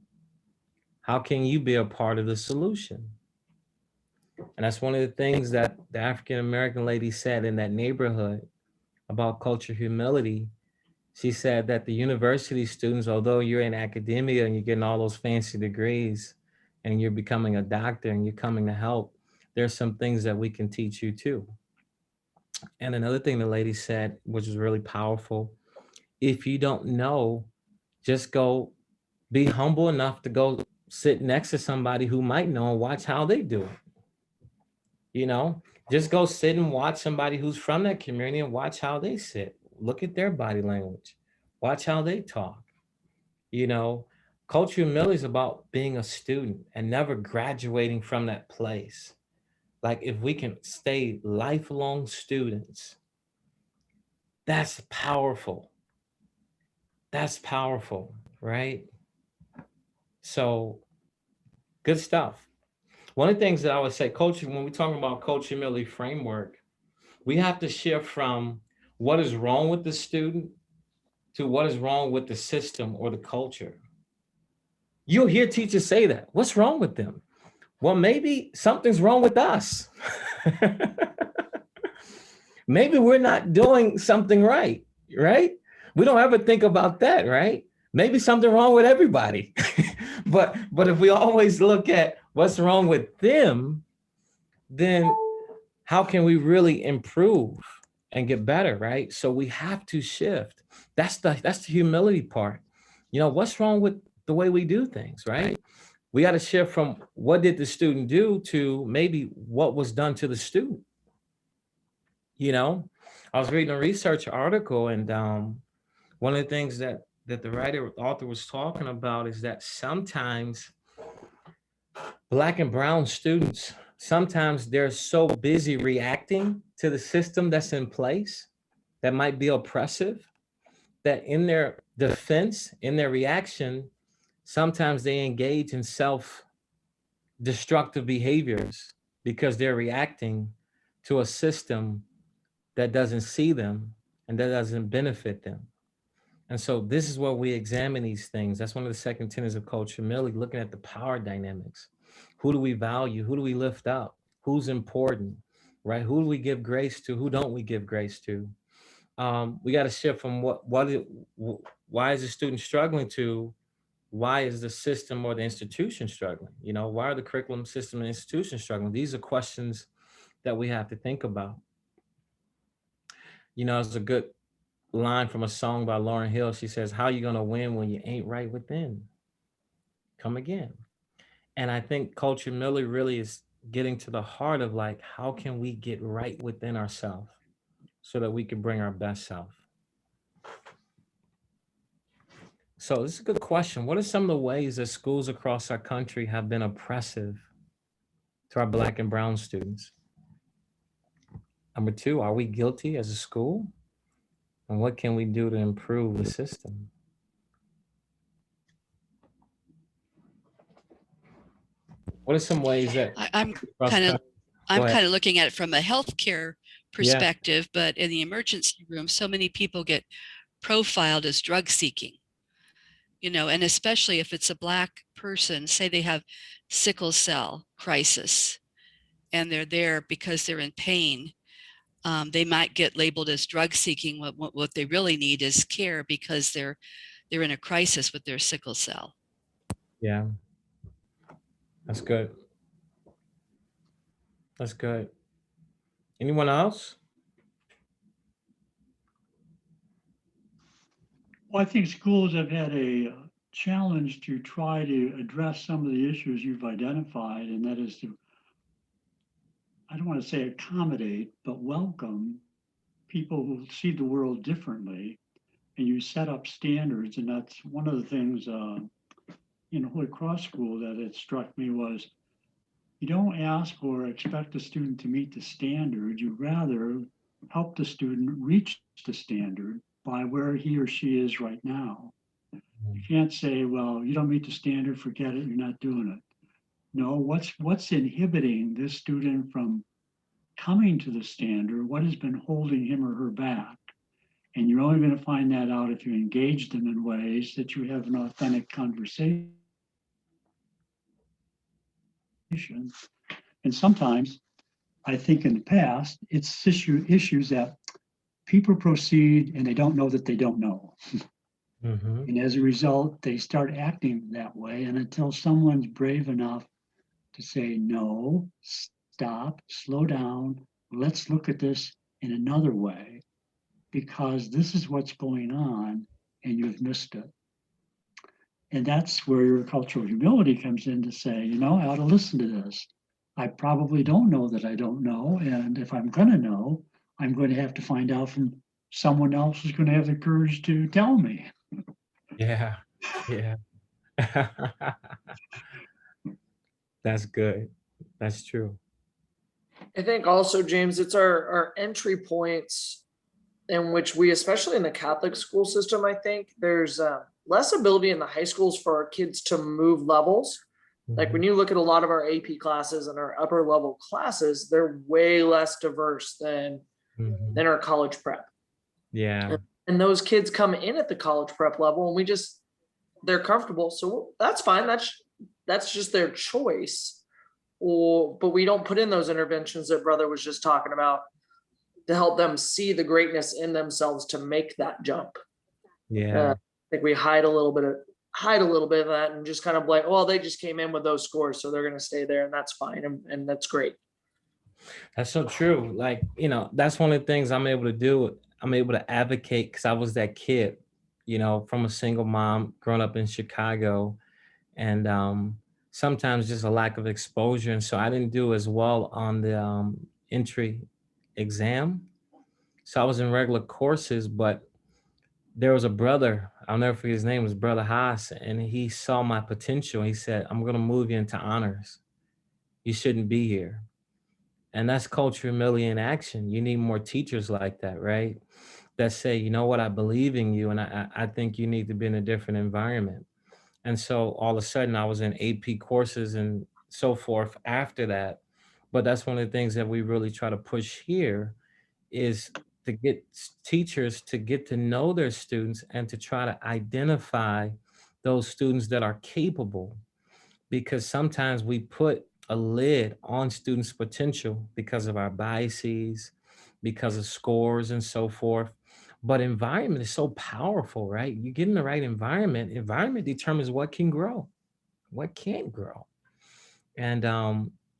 how can you be a part of the solution? And that's one of the things that the African American lady said in that neighborhood about cultural humility. She said that the university students, although you're in academia and you're getting all those fancy degrees and you're becoming a doctor and you're coming to help, there's some things that we can teach you too. And another thing the lady said, which was really powerful, if you don't know, just go be humble enough to go sit next to somebody who might know and watch how they do it. Just go sit and watch somebody who's from that community and watch how they sit. Look at their body language. Watch how they talk. Cultural humility is about being a student and never graduating from that place. Like, if we can stay lifelong students, that's powerful. That's powerful, right? So, good stuff. One of the things that I would say, culture, when we're talking about culture humility framework, we have to shift from what is wrong with the student to what is wrong with the system or the culture. You'll hear teachers say that. What's wrong with them? Well, maybe something's wrong with us. Maybe we're not doing something right? We don't ever think about that, right? Maybe something wrong with everybody. but if we always look at what's wrong with them, then how can we really improve and get better, right? So we have to shift. That's the humility part. What's wrong with the way we do things, right? We got to shift from what did the student do to maybe what was done to the student. I was reading a research article, and one of the things that the author was talking about is that sometimes Black and brown students, sometimes they're so busy reacting to the system that's in place that might be oppressive, that in their defense, in their reaction, sometimes they engage in self-destructive behaviors because they're reacting to a system that doesn't see them and that doesn't benefit them. And so this is where we examine these things. That's one of the second tenets of culture humility, looking at the power dynamics. Who do we value? Who do we lift up? Who's important, right? Who do we give grace to? Who don't we give grace to? We got to shift from why is the student struggling to why is the system or the institution struggling? Why are the curriculum system and institutions struggling? These are questions that we have to think about. It's a good line from a song by Lauryn Hill. She says, how you gonna win when you ain't right within? Come again. And I think culture humility really is getting to the heart of, like, how can we get right within ourselves so that we can bring our best self? So this is a good question. What are some of the ways that schools across our country have been oppressive to our Black and brown students? Number two, are we guilty as a school? And what can we do to improve the system? What are some ways that I'm across kind of country- Go ahead. looking at it from a healthcare Yeah. perspective, but in the emergency room, so many people get profiled as drug seeking, you know, and especially if it's a Black person, say they have sickle cell crisis and they're there because they're in pain. They might get labeled as drug seeking. What they really need is care because they're in a crisis with their sickle cell. Yeah. That's good. That's good. Anyone else? Well, I think schools have had a challenge to try to address some of the issues you've identified, and that is to, I don't want to say accommodate, but welcome people who see the world differently. And you set up standards, and that's one of the things in Holy Cross School that it struck me was you don't ask or expect a student to meet the standard. You rather help the student reach the standard by where he or she is right now. You can't say, well, you don't meet the standard, forget it, you're not doing it. No, what's inhibiting this student from coming to the standard? What has been holding him or her back? And you're only going to find that out if you engage them in ways that you have an authentic conversation. And sometimes, I think in the past, it's issues that people proceed and they don't know that they don't know. Mm-hmm. And as a result, they start acting that way. And until someone's brave enough to say, no, stop, slow down, let's look at this in another way, because this is what's going on and you've missed it. And that's where your cultural humility comes in to say, you know, I ought to listen to this. I probably don't know that I don't know. And if I'm going to know, I'm going to have to find out from someone else who's going to have the courage to tell me. Yeah. Yeah. That's good. That's true. I think also, James, it's our entry points in which we, especially in the Catholic school system, I think there's less ability in the high schools for our kids to move levels. Like when you look at a lot of our AP classes and our upper level classes, they're way less diverse than our college prep. Yeah. And those kids come in at the college prep level and they're comfortable. So that's fine. That's just their choice. But we don't put in those interventions that brother was just talking about to help them see the greatness in themselves to make that jump. Yeah. I think we hide a little bit of that and just kind of like, well, they just came in with those scores, so they're going to stay there, and that's fine, and that's great. That's so true. Like, you know, that's one of the things I'm able to do. I'm able to advocate because I was that kid, you know, from a single mom growing up in Chicago, and sometimes just a lack of exposure. And so I didn't do as well on the entry exam. So I was in regular courses, but there was a brother, I'll never forget his name, was Brother Haas, and he saw my potential. He said, I'm going to move you into honors. You shouldn't be here. And that's culture, humility, in action. You need more teachers like that, right? That say, you know what, I believe in you, and I think you need to be in a different environment. And so all of a sudden I was in AP courses and so forth after that. But that's one of the things that we really try to push here is to get teachers to get to know their students and to try to identify those students that are capable, because sometimes we put a lid on students' potential because of our biases, because of scores and so forth. But environment is so powerful, right? You get in the right environment determines what can grow, what can't grow. And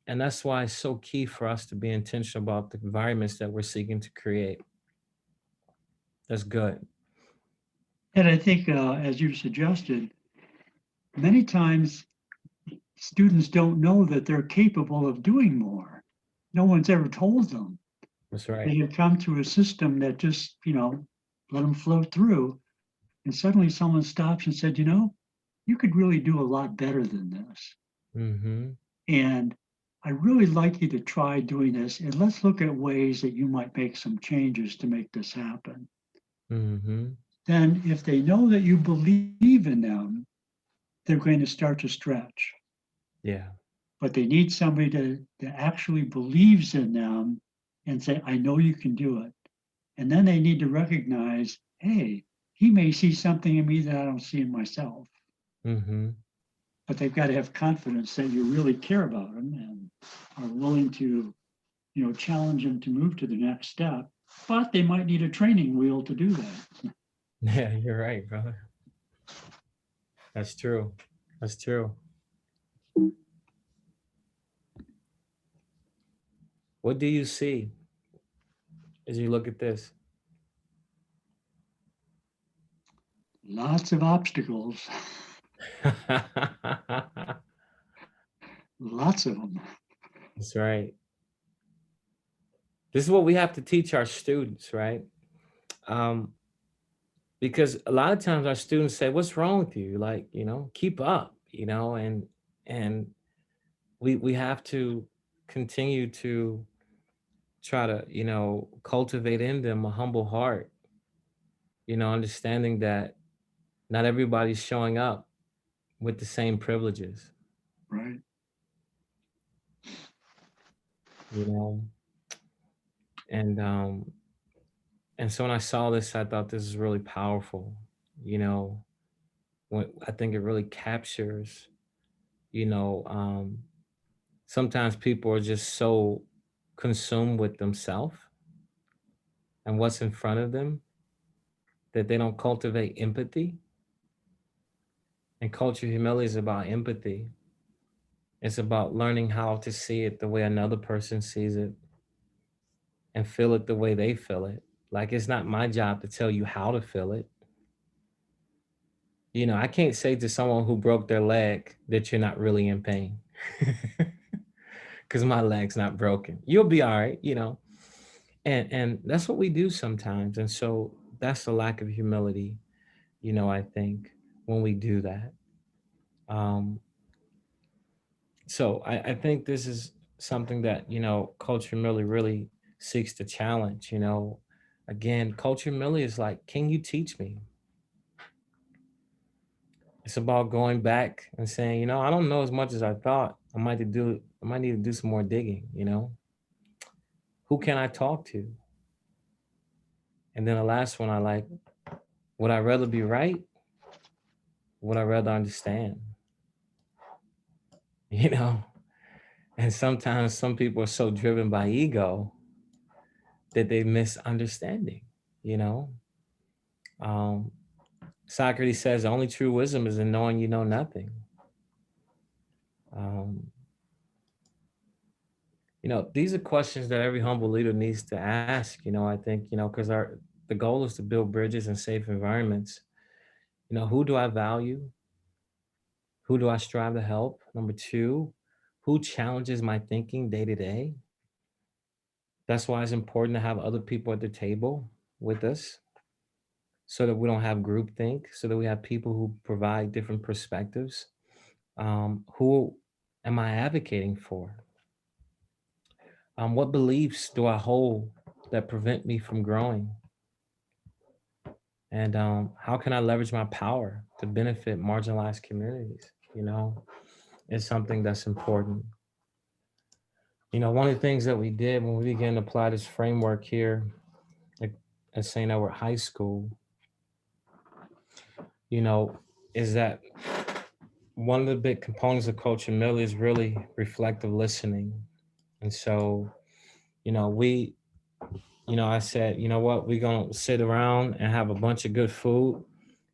that's why it's so key for us to be intentional about the environments that we're seeking to create. That's good. And I think, as you suggested, many times students don't know that they're capable of doing more. No one's ever told them. That's right. They have come to a system that just, let them float through. And suddenly someone stops and said, you could really do a lot better than this. Mm-hmm. And I really like you to try doing this. And let's look at ways that you might make some changes to make this happen. Mm-hmm. Then if they know that you believe in them, they're going to start to stretch. Yeah. But they need somebody that actually believes in them and say, I know you can do it. And then they need to recognize, hey, he may see something in me that I don't see in myself. Mm-hmm. But they've got to have confidence that you really care about them and are willing to, challenge them to move to the next step. But they might need a training wheel to do that. Yeah, you're right, brother. That's true. That's true. What do you see as you look at this? Lots of obstacles, lots of them. That's right. This is what we have to teach our students, right? Because a lot of times our students say, "What's wrong with you?" Like, keep up, and we have to continue to try to, cultivate in them a humble heart, understanding that not everybody's showing up with the same privileges, Right. you know. And so when I saw this, I thought this is really powerful, you know. When I think it really captures, you know, um, sometimes people are just so consumed with themselves and what's in front of them that they don't cultivate empathy. And culture humility is about empathy. It's about learning how to see it the way another person sees it and feel it the way they feel it. Like, it's not my job to tell you how to feel it. I can't say to someone who broke their leg that you're not really in pain because my leg's not broken. You'll be all right. And that's what we do sometimes. And so that's the lack of humility, I think, when we do that. Um, so I think this is something that, culture humility really seeks to challenge. Again, culture humility is like, can you teach me? It's about going back and saying, I don't know as much as I thought. I might need to do some more digging. Who can I talk to? And then the last one I like, would I rather be right? Would I rather understand? You know? And sometimes some people are so driven by ego that they miss understanding, you know? Um, Socrates says the only true wisdom is in knowing you know nothing. Um, these are questions that every humble leader needs to ask, I think, because the goal is to build bridges and safe environments. Who do I value? Who do I strive to help? Number two, who challenges my thinking day to day? That's why it's important to have other people at the table with us so that we don't have groupthink, so that we have people who provide different perspectives. Who am I advocating for? What beliefs do I hold that prevent me from growing? And how can I leverage my power to benefit marginalized communities? It's something that's important. One of the things that we did when we began to apply this framework here at St. Edward High School, is that one of the big components of culture mill is really reflective listening. And so, I said, you know what, we're going to sit around and have a bunch of good food.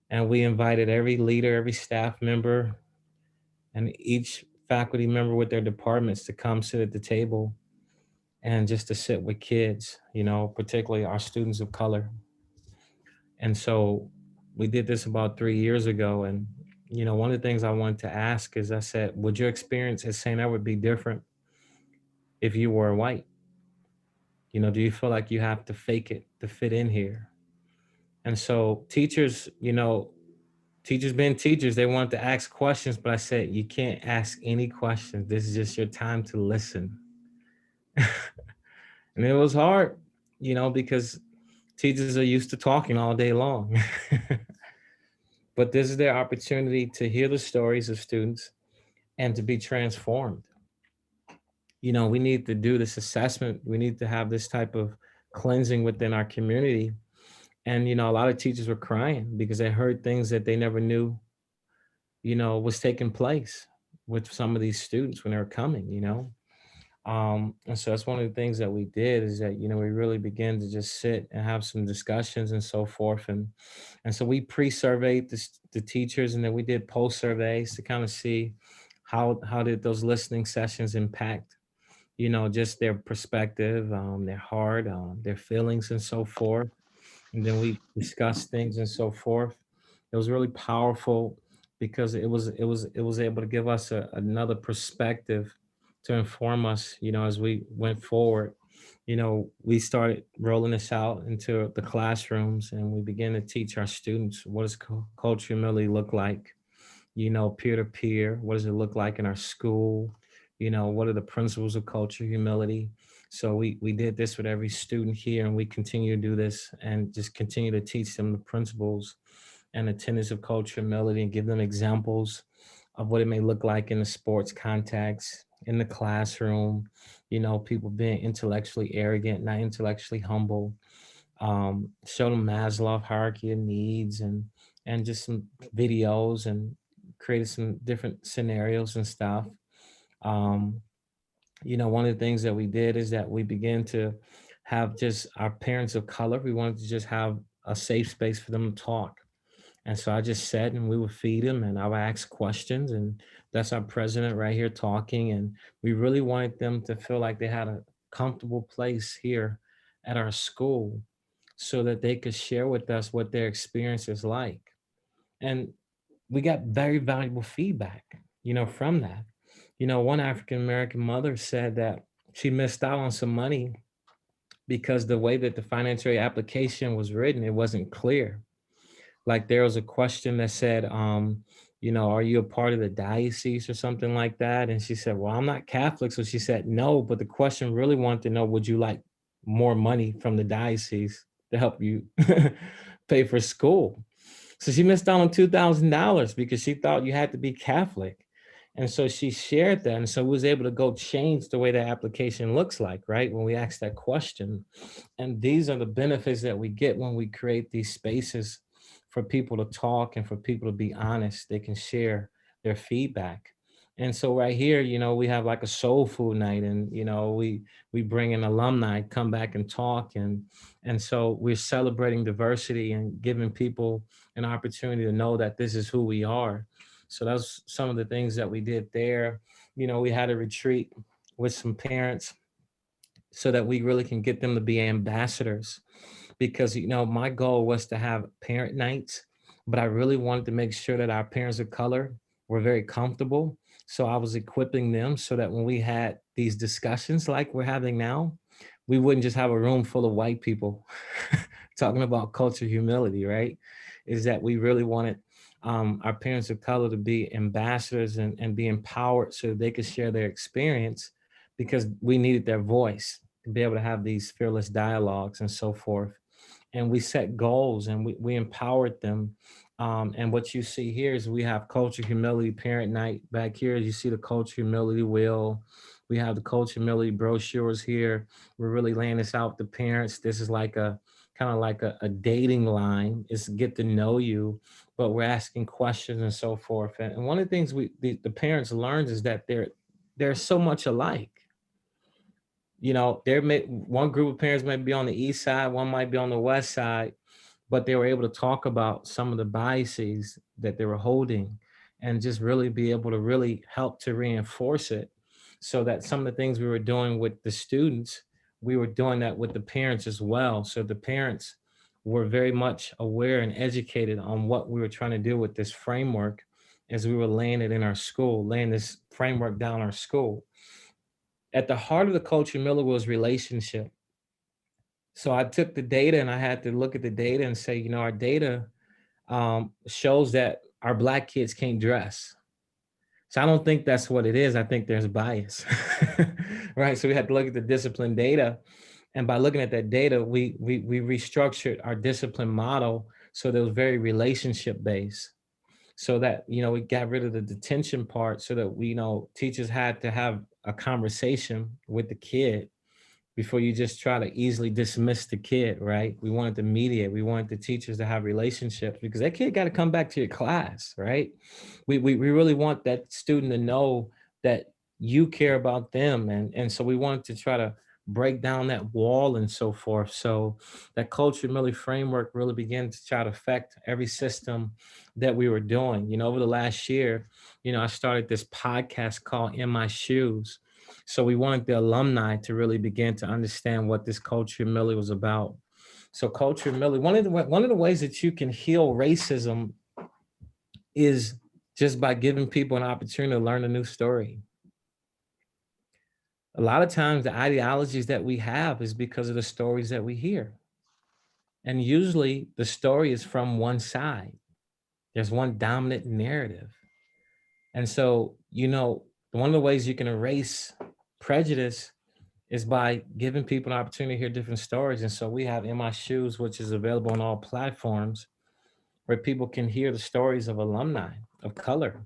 And we invited every leader, every staff member, and each faculty member with their departments to come sit at the table and just to sit with kids, particularly our students of color. And so we did this about 3 years ago. And, one of the things I wanted to ask is I said, would your experience at St. Edward be different if you were white? Do you feel like you have to fake it to fit in here? And so teachers, teachers being teachers, they want to ask questions, but I said, you can't ask any questions. This is just your time to listen. And it was hard, because teachers are used to talking all day long. But this is their opportunity to hear the stories of students and to be transformed. We need to do this assessment. We need to have this type of cleansing within our community. And, a lot of teachers were crying because they heard things that they never knew, was taking place with some of these students when they were coming. And so that's one of the things that we did is that, we really began to just sit and have some discussions and so forth. And so we pre-surveyed the teachers, and then we did post surveys to kind of see how did those listening sessions impact, just their perspective, their heart, their feelings and so forth. And then we discussed things and so forth. It was really powerful because it was able to give us another perspective to inform us, as we went forward. We started rolling this out into the classrooms, and we began to teach our students what does culture humility look like, peer to peer. What does it look like in our school? What are the principles of culture humility? So we did this with every student here, and we continue to do this and just continue to teach them the principles and the tenets of culture humility and give them examples of what it may look like in the sports context, in the classroom, people being intellectually arrogant, not intellectually humble. Show them Maslow hierarchy of needs and just some videos and created some different scenarios and stuff. Um, one of the things that we did is that we began to have just our parents of color. We wanted to just have a safe space for them to talk. And so I just sat and we would feed them and I would ask questions. And that's our president right here talking. And we really wanted them to feel like they had a comfortable place here at our school so that they could share with us what their experience is like. And we got very valuable feedback, from that. One African American mother said that she missed out on some money because the way that the financial aid application was written, it wasn't clear. Like there was a question that said, are you a part of the diocese or something like that? And she said, well, I'm not Catholic. So she said, no, but the question really wanted to know, would you like more money from the diocese to help you pay for school? So she missed out on $2,000 because she thought you had to be Catholic. And so she shared that. And so we was able to go change the way that application looks like, right? When we ask that question. And these are the benefits that we get when we create these spaces for people to talk and for people to be honest. They can share their feedback. And so right here, we have like a soul food night, and we bring in alumni, come back and talk, and so we're celebrating diversity and giving people an opportunity to know that this is who we are. So that's some of the things that we did there. We had a retreat with some parents so that we really can get them to be ambassadors, because my goal was to have parent nights, but I really wanted to make sure that our parents of color were very comfortable. So I was equipping them so that when we had these discussions like we're having now, we wouldn't just have a room full of white people talking about culture humility, right? Is that we really wanted our parents of color to be ambassadors and be empowered so they could share their experience, because we needed their voice to be able to have these fearless dialogues and so forth. And we set goals and we empowered them. And what you see here is we have culture humility parent night back here. You see the culture humility wheel. We have the culture humility brochures here. We're really laying this out to parents. This is like a kind of like a dating line. It's get to know you, but we're asking questions and so forth. And one of the things the parents learns is that they're so much alike. One group of parents might be on the east side, one might be on the west side, but they were able to talk about some of the biases that they were holding and just really be able to really help to reinforce it, so that some of the things we were doing with the students, we were doing that with the parents as well. So the parents were very much aware and educated on what we were trying to do with this framework as we were laying it in our school, laying this framework down our school. At the heart of the culture, Miller was relationship. So I took the data and I had to look at the data and say, our data shows that our Black kids can't dress. So I don't think that's what it is. I think there's bias, right? So we had to look at the discipline data, and by looking at that data, we restructured our discipline model so that it was very relationship based. So that we got rid of the detention part, so that teachers had to have a conversation with the kid before you just try to easily dismiss the kid, right? We wanted to mediate. We wanted the teachers to have relationships, because that kid got to come back to your class, right? We really want that student to know that you care about them. And so we wanted to try to break down that wall and so forth. So that culture really framework really began to try to affect every system that we were doing. Over the last year, I started this podcast called In My Shoes. So we wanted the alumni to really begin to understand what this culture really was about. So culture really, one of the ways that you can heal racism is just by giving people an opportunity to learn a new story. A lot of times the ideologies that we have is because of the stories that we hear. And usually the story is from one side. There's one dominant narrative. And so, one of the ways you can erase prejudice is by giving people an opportunity to hear different stories. And so we have In My Shoes, which is available on all platforms, where people can hear the stories of alumni of color,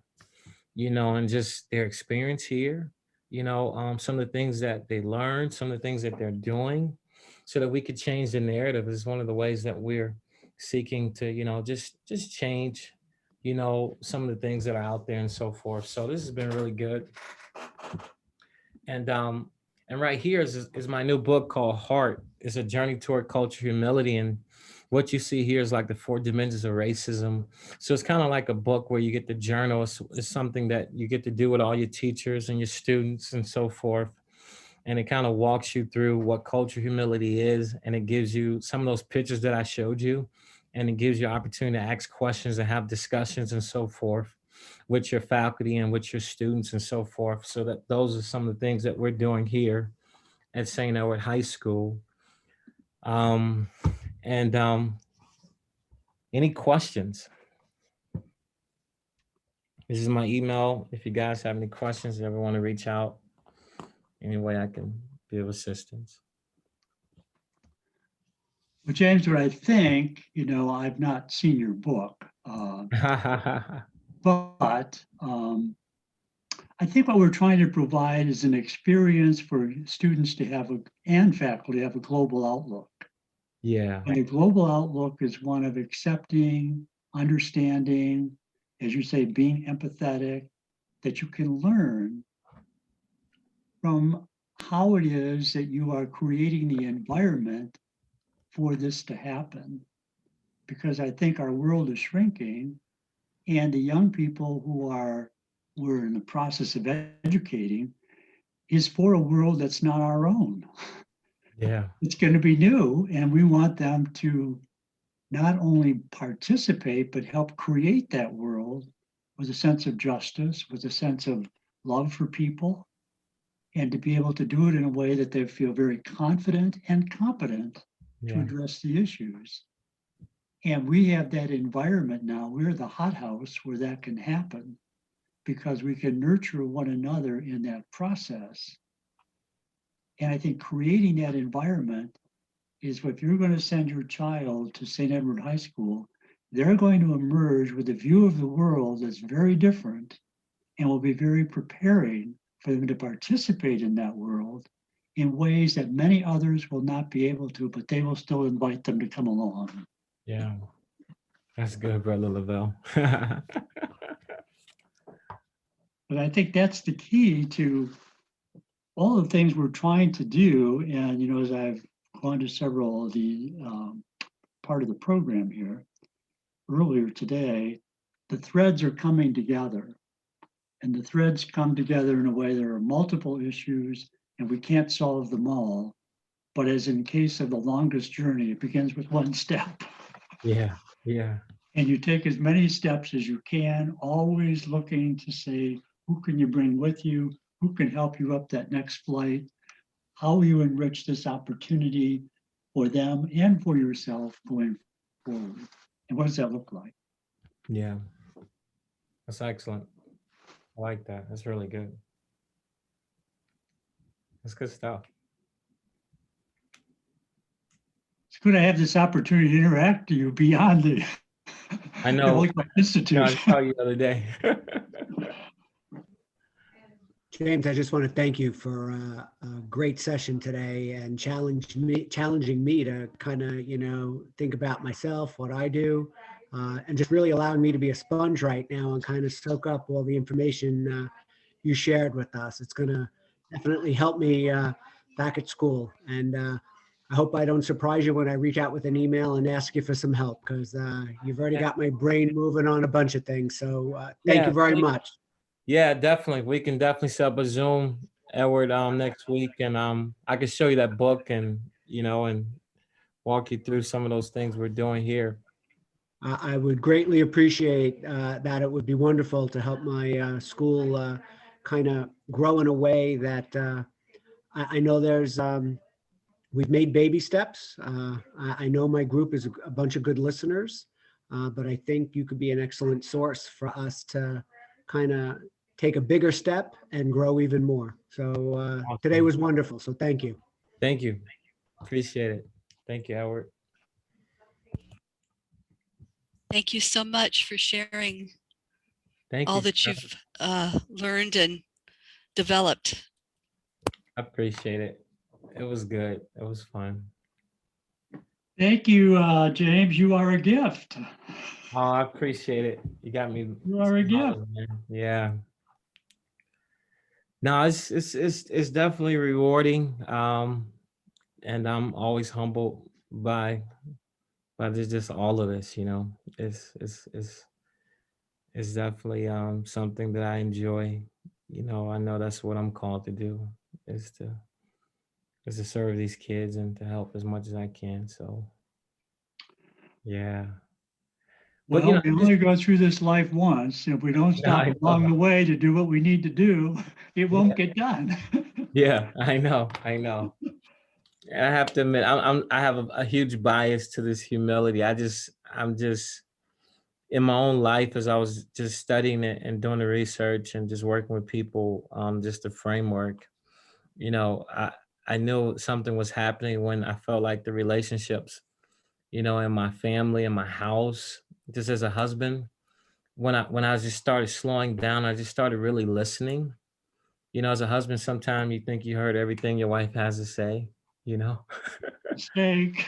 and just their experience here, some of the things that they learned, some of the things that they're doing, so that we could change the narrative. Is one of the ways that we're seeking to, just change, some of the things that are out there and so forth. So this has been really good. And right here is my new book called Heart. It's a journey toward culture humility. And what you see here is like the 4 dimensions of racism. So it's kind of like a book where you get to journal. It's something that you get to do with all your teachers and your students and so forth. And it kind of walks you through what culture humility is. And it gives you some of those pictures that I showed you. And it gives you opportunity to ask questions and have discussions and so forth with your faculty and with your students and so forth. So that those are some of the things that we're doing here at St. Edward High School. And any questions? This is my email. If you guys have any questions, ever want to reach out, any way I can be of assistance. Well, James, what I think, I've not seen your book, but I think what we're trying to provide is an experience for students to have and faculty to have a global outlook. Yeah. And a global outlook is one of accepting, understanding, as you say, being empathetic, that you can learn from how it is that you are creating the environment for this to happen. Because I think our world is shrinking, and the young people we're in the process of educating is for a world that's not our own. Yeah. It's going to be new, and we want them to not only participate, but help create that world with a sense of justice, with a sense of love for people, and to be able to do it in a way that they feel very confident and competent to address the issues. And we have that environment now. We're the hothouse where that can happen, because we can nurture one another in that process. And I think creating that environment is what, if you're going to send your child to St. Edward High School, they're going to emerge with a view of the world that's very different, and will be very preparing for them to participate in that world in ways that many others will not be able to, but they will still invite them to come along. Yeah. That's good, Brother Lavelle. But I think that's the key to all the things we're trying to do. And, as I've gone to several of the part of the program here earlier today, the threads are coming together. And the threads come together in a way, there are multiple issues and we can't solve them all. But as in case of the longest journey, it begins with one step. Yeah. And you take as many steps as you can, always looking to say, who can you bring with you? Who can help you up that next flight? How will you enrich this opportunity? for them and for yourself going forward. And what does that look like? Yeah, that's excellent. I like that. That's really good. That's good stuff. It's good to have this opportunity to interact with you beyond the I know. Holy Cross Institute. I saw you the other day. James, I just want to thank you for a great session today and challenging me to kind of, think about myself, what I do, and just really allowing me to be a sponge right now and kind of soak up all the information you shared with us. It's going to definitely help me back at school. And I hope I don't surprise you when I reach out with an email and ask you for some help, because you've already got my brain moving on a bunch of things. So thank you very much. Yeah, definitely. We can definitely set up a Zoom, Edward, next week, and I can show you that book and and walk you through some of those things we're doing here. I would greatly appreciate that. It would be wonderful to help my school kind of grow in a way that I know we've made baby steps. I know my group is a bunch of good listeners, but I think you could be an excellent source for us to kind of take a bigger step and grow even more. So today was wonderful. So thank you. Thank you. Appreciate it. Thank you, Howard. Thank you so much for sharing Thank all you. that you've learned and developed. I appreciate it. It was good. It was fun. Thank you, James. You are a gift. Oh, I appreciate it. You got me. You are a gift. Yeah. No, it's definitely rewarding. And I'm always humbled by there's just all of this, It's definitely something that I enjoy. I know that's what I'm called to do, is to serve these kids and to help as much as I can. So yeah. But Well, we only go through this life once. If we don't stop along the way to do what we need to do, it won't get done. Yeah, I know. I have to admit, I have a huge bias to this humility. I'm just in my own life, as I was just studying it and doing the research and just working with people, just the framework. I knew something was happening when I felt like the relationships, in my family, in my house, just as a husband, when I just started slowing down, I just started really listening. As a husband, sometimes you think you heard everything your wife has to say, Mistake.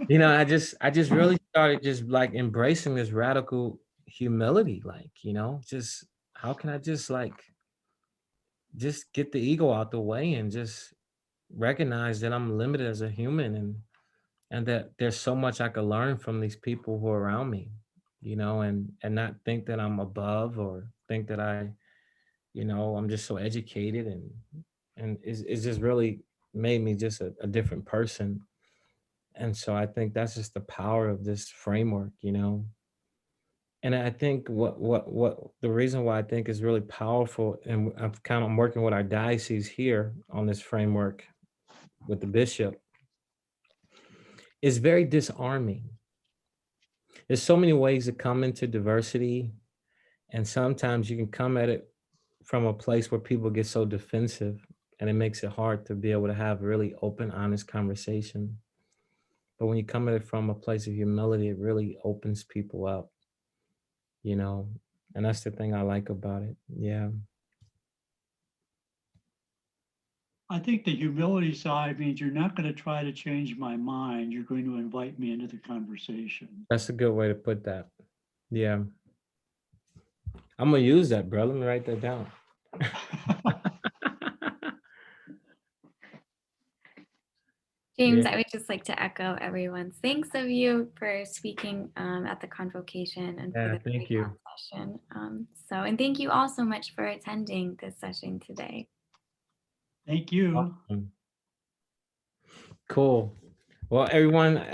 I just really started just like embracing this radical humility, just how can I just get the ego out the way and just recognize that I'm limited as a human, and that there's so much I could learn from these people who are around me, and not think that I'm above or think that I'm just so educated, and it's just really made me just a different person. And so I think that's just the power of this framework, And I think what the reason why I think is really powerful, and I'm working with our diocese here on this framework with the bishop, is very disarming. There's so many ways to come into diversity, and sometimes you can come at it from a place where people get so defensive, and it makes it hard to be able to have really open, honest conversation. But when you come at it from a place of humility, it really opens people up, and that's the thing I like about it. Yeah. I think the humility side means you're not going to try to change my mind. You're going to invite me into the conversation. That's a good way to put that. Yeah. I'm going to use that, bro. Let me write that down. James, I would just like to echo everyone's thanks of you for speaking at the Convocation and for the thank you. session. And thank you all so much for attending this session today. Thank you. Awesome. Cool. Well, everyone,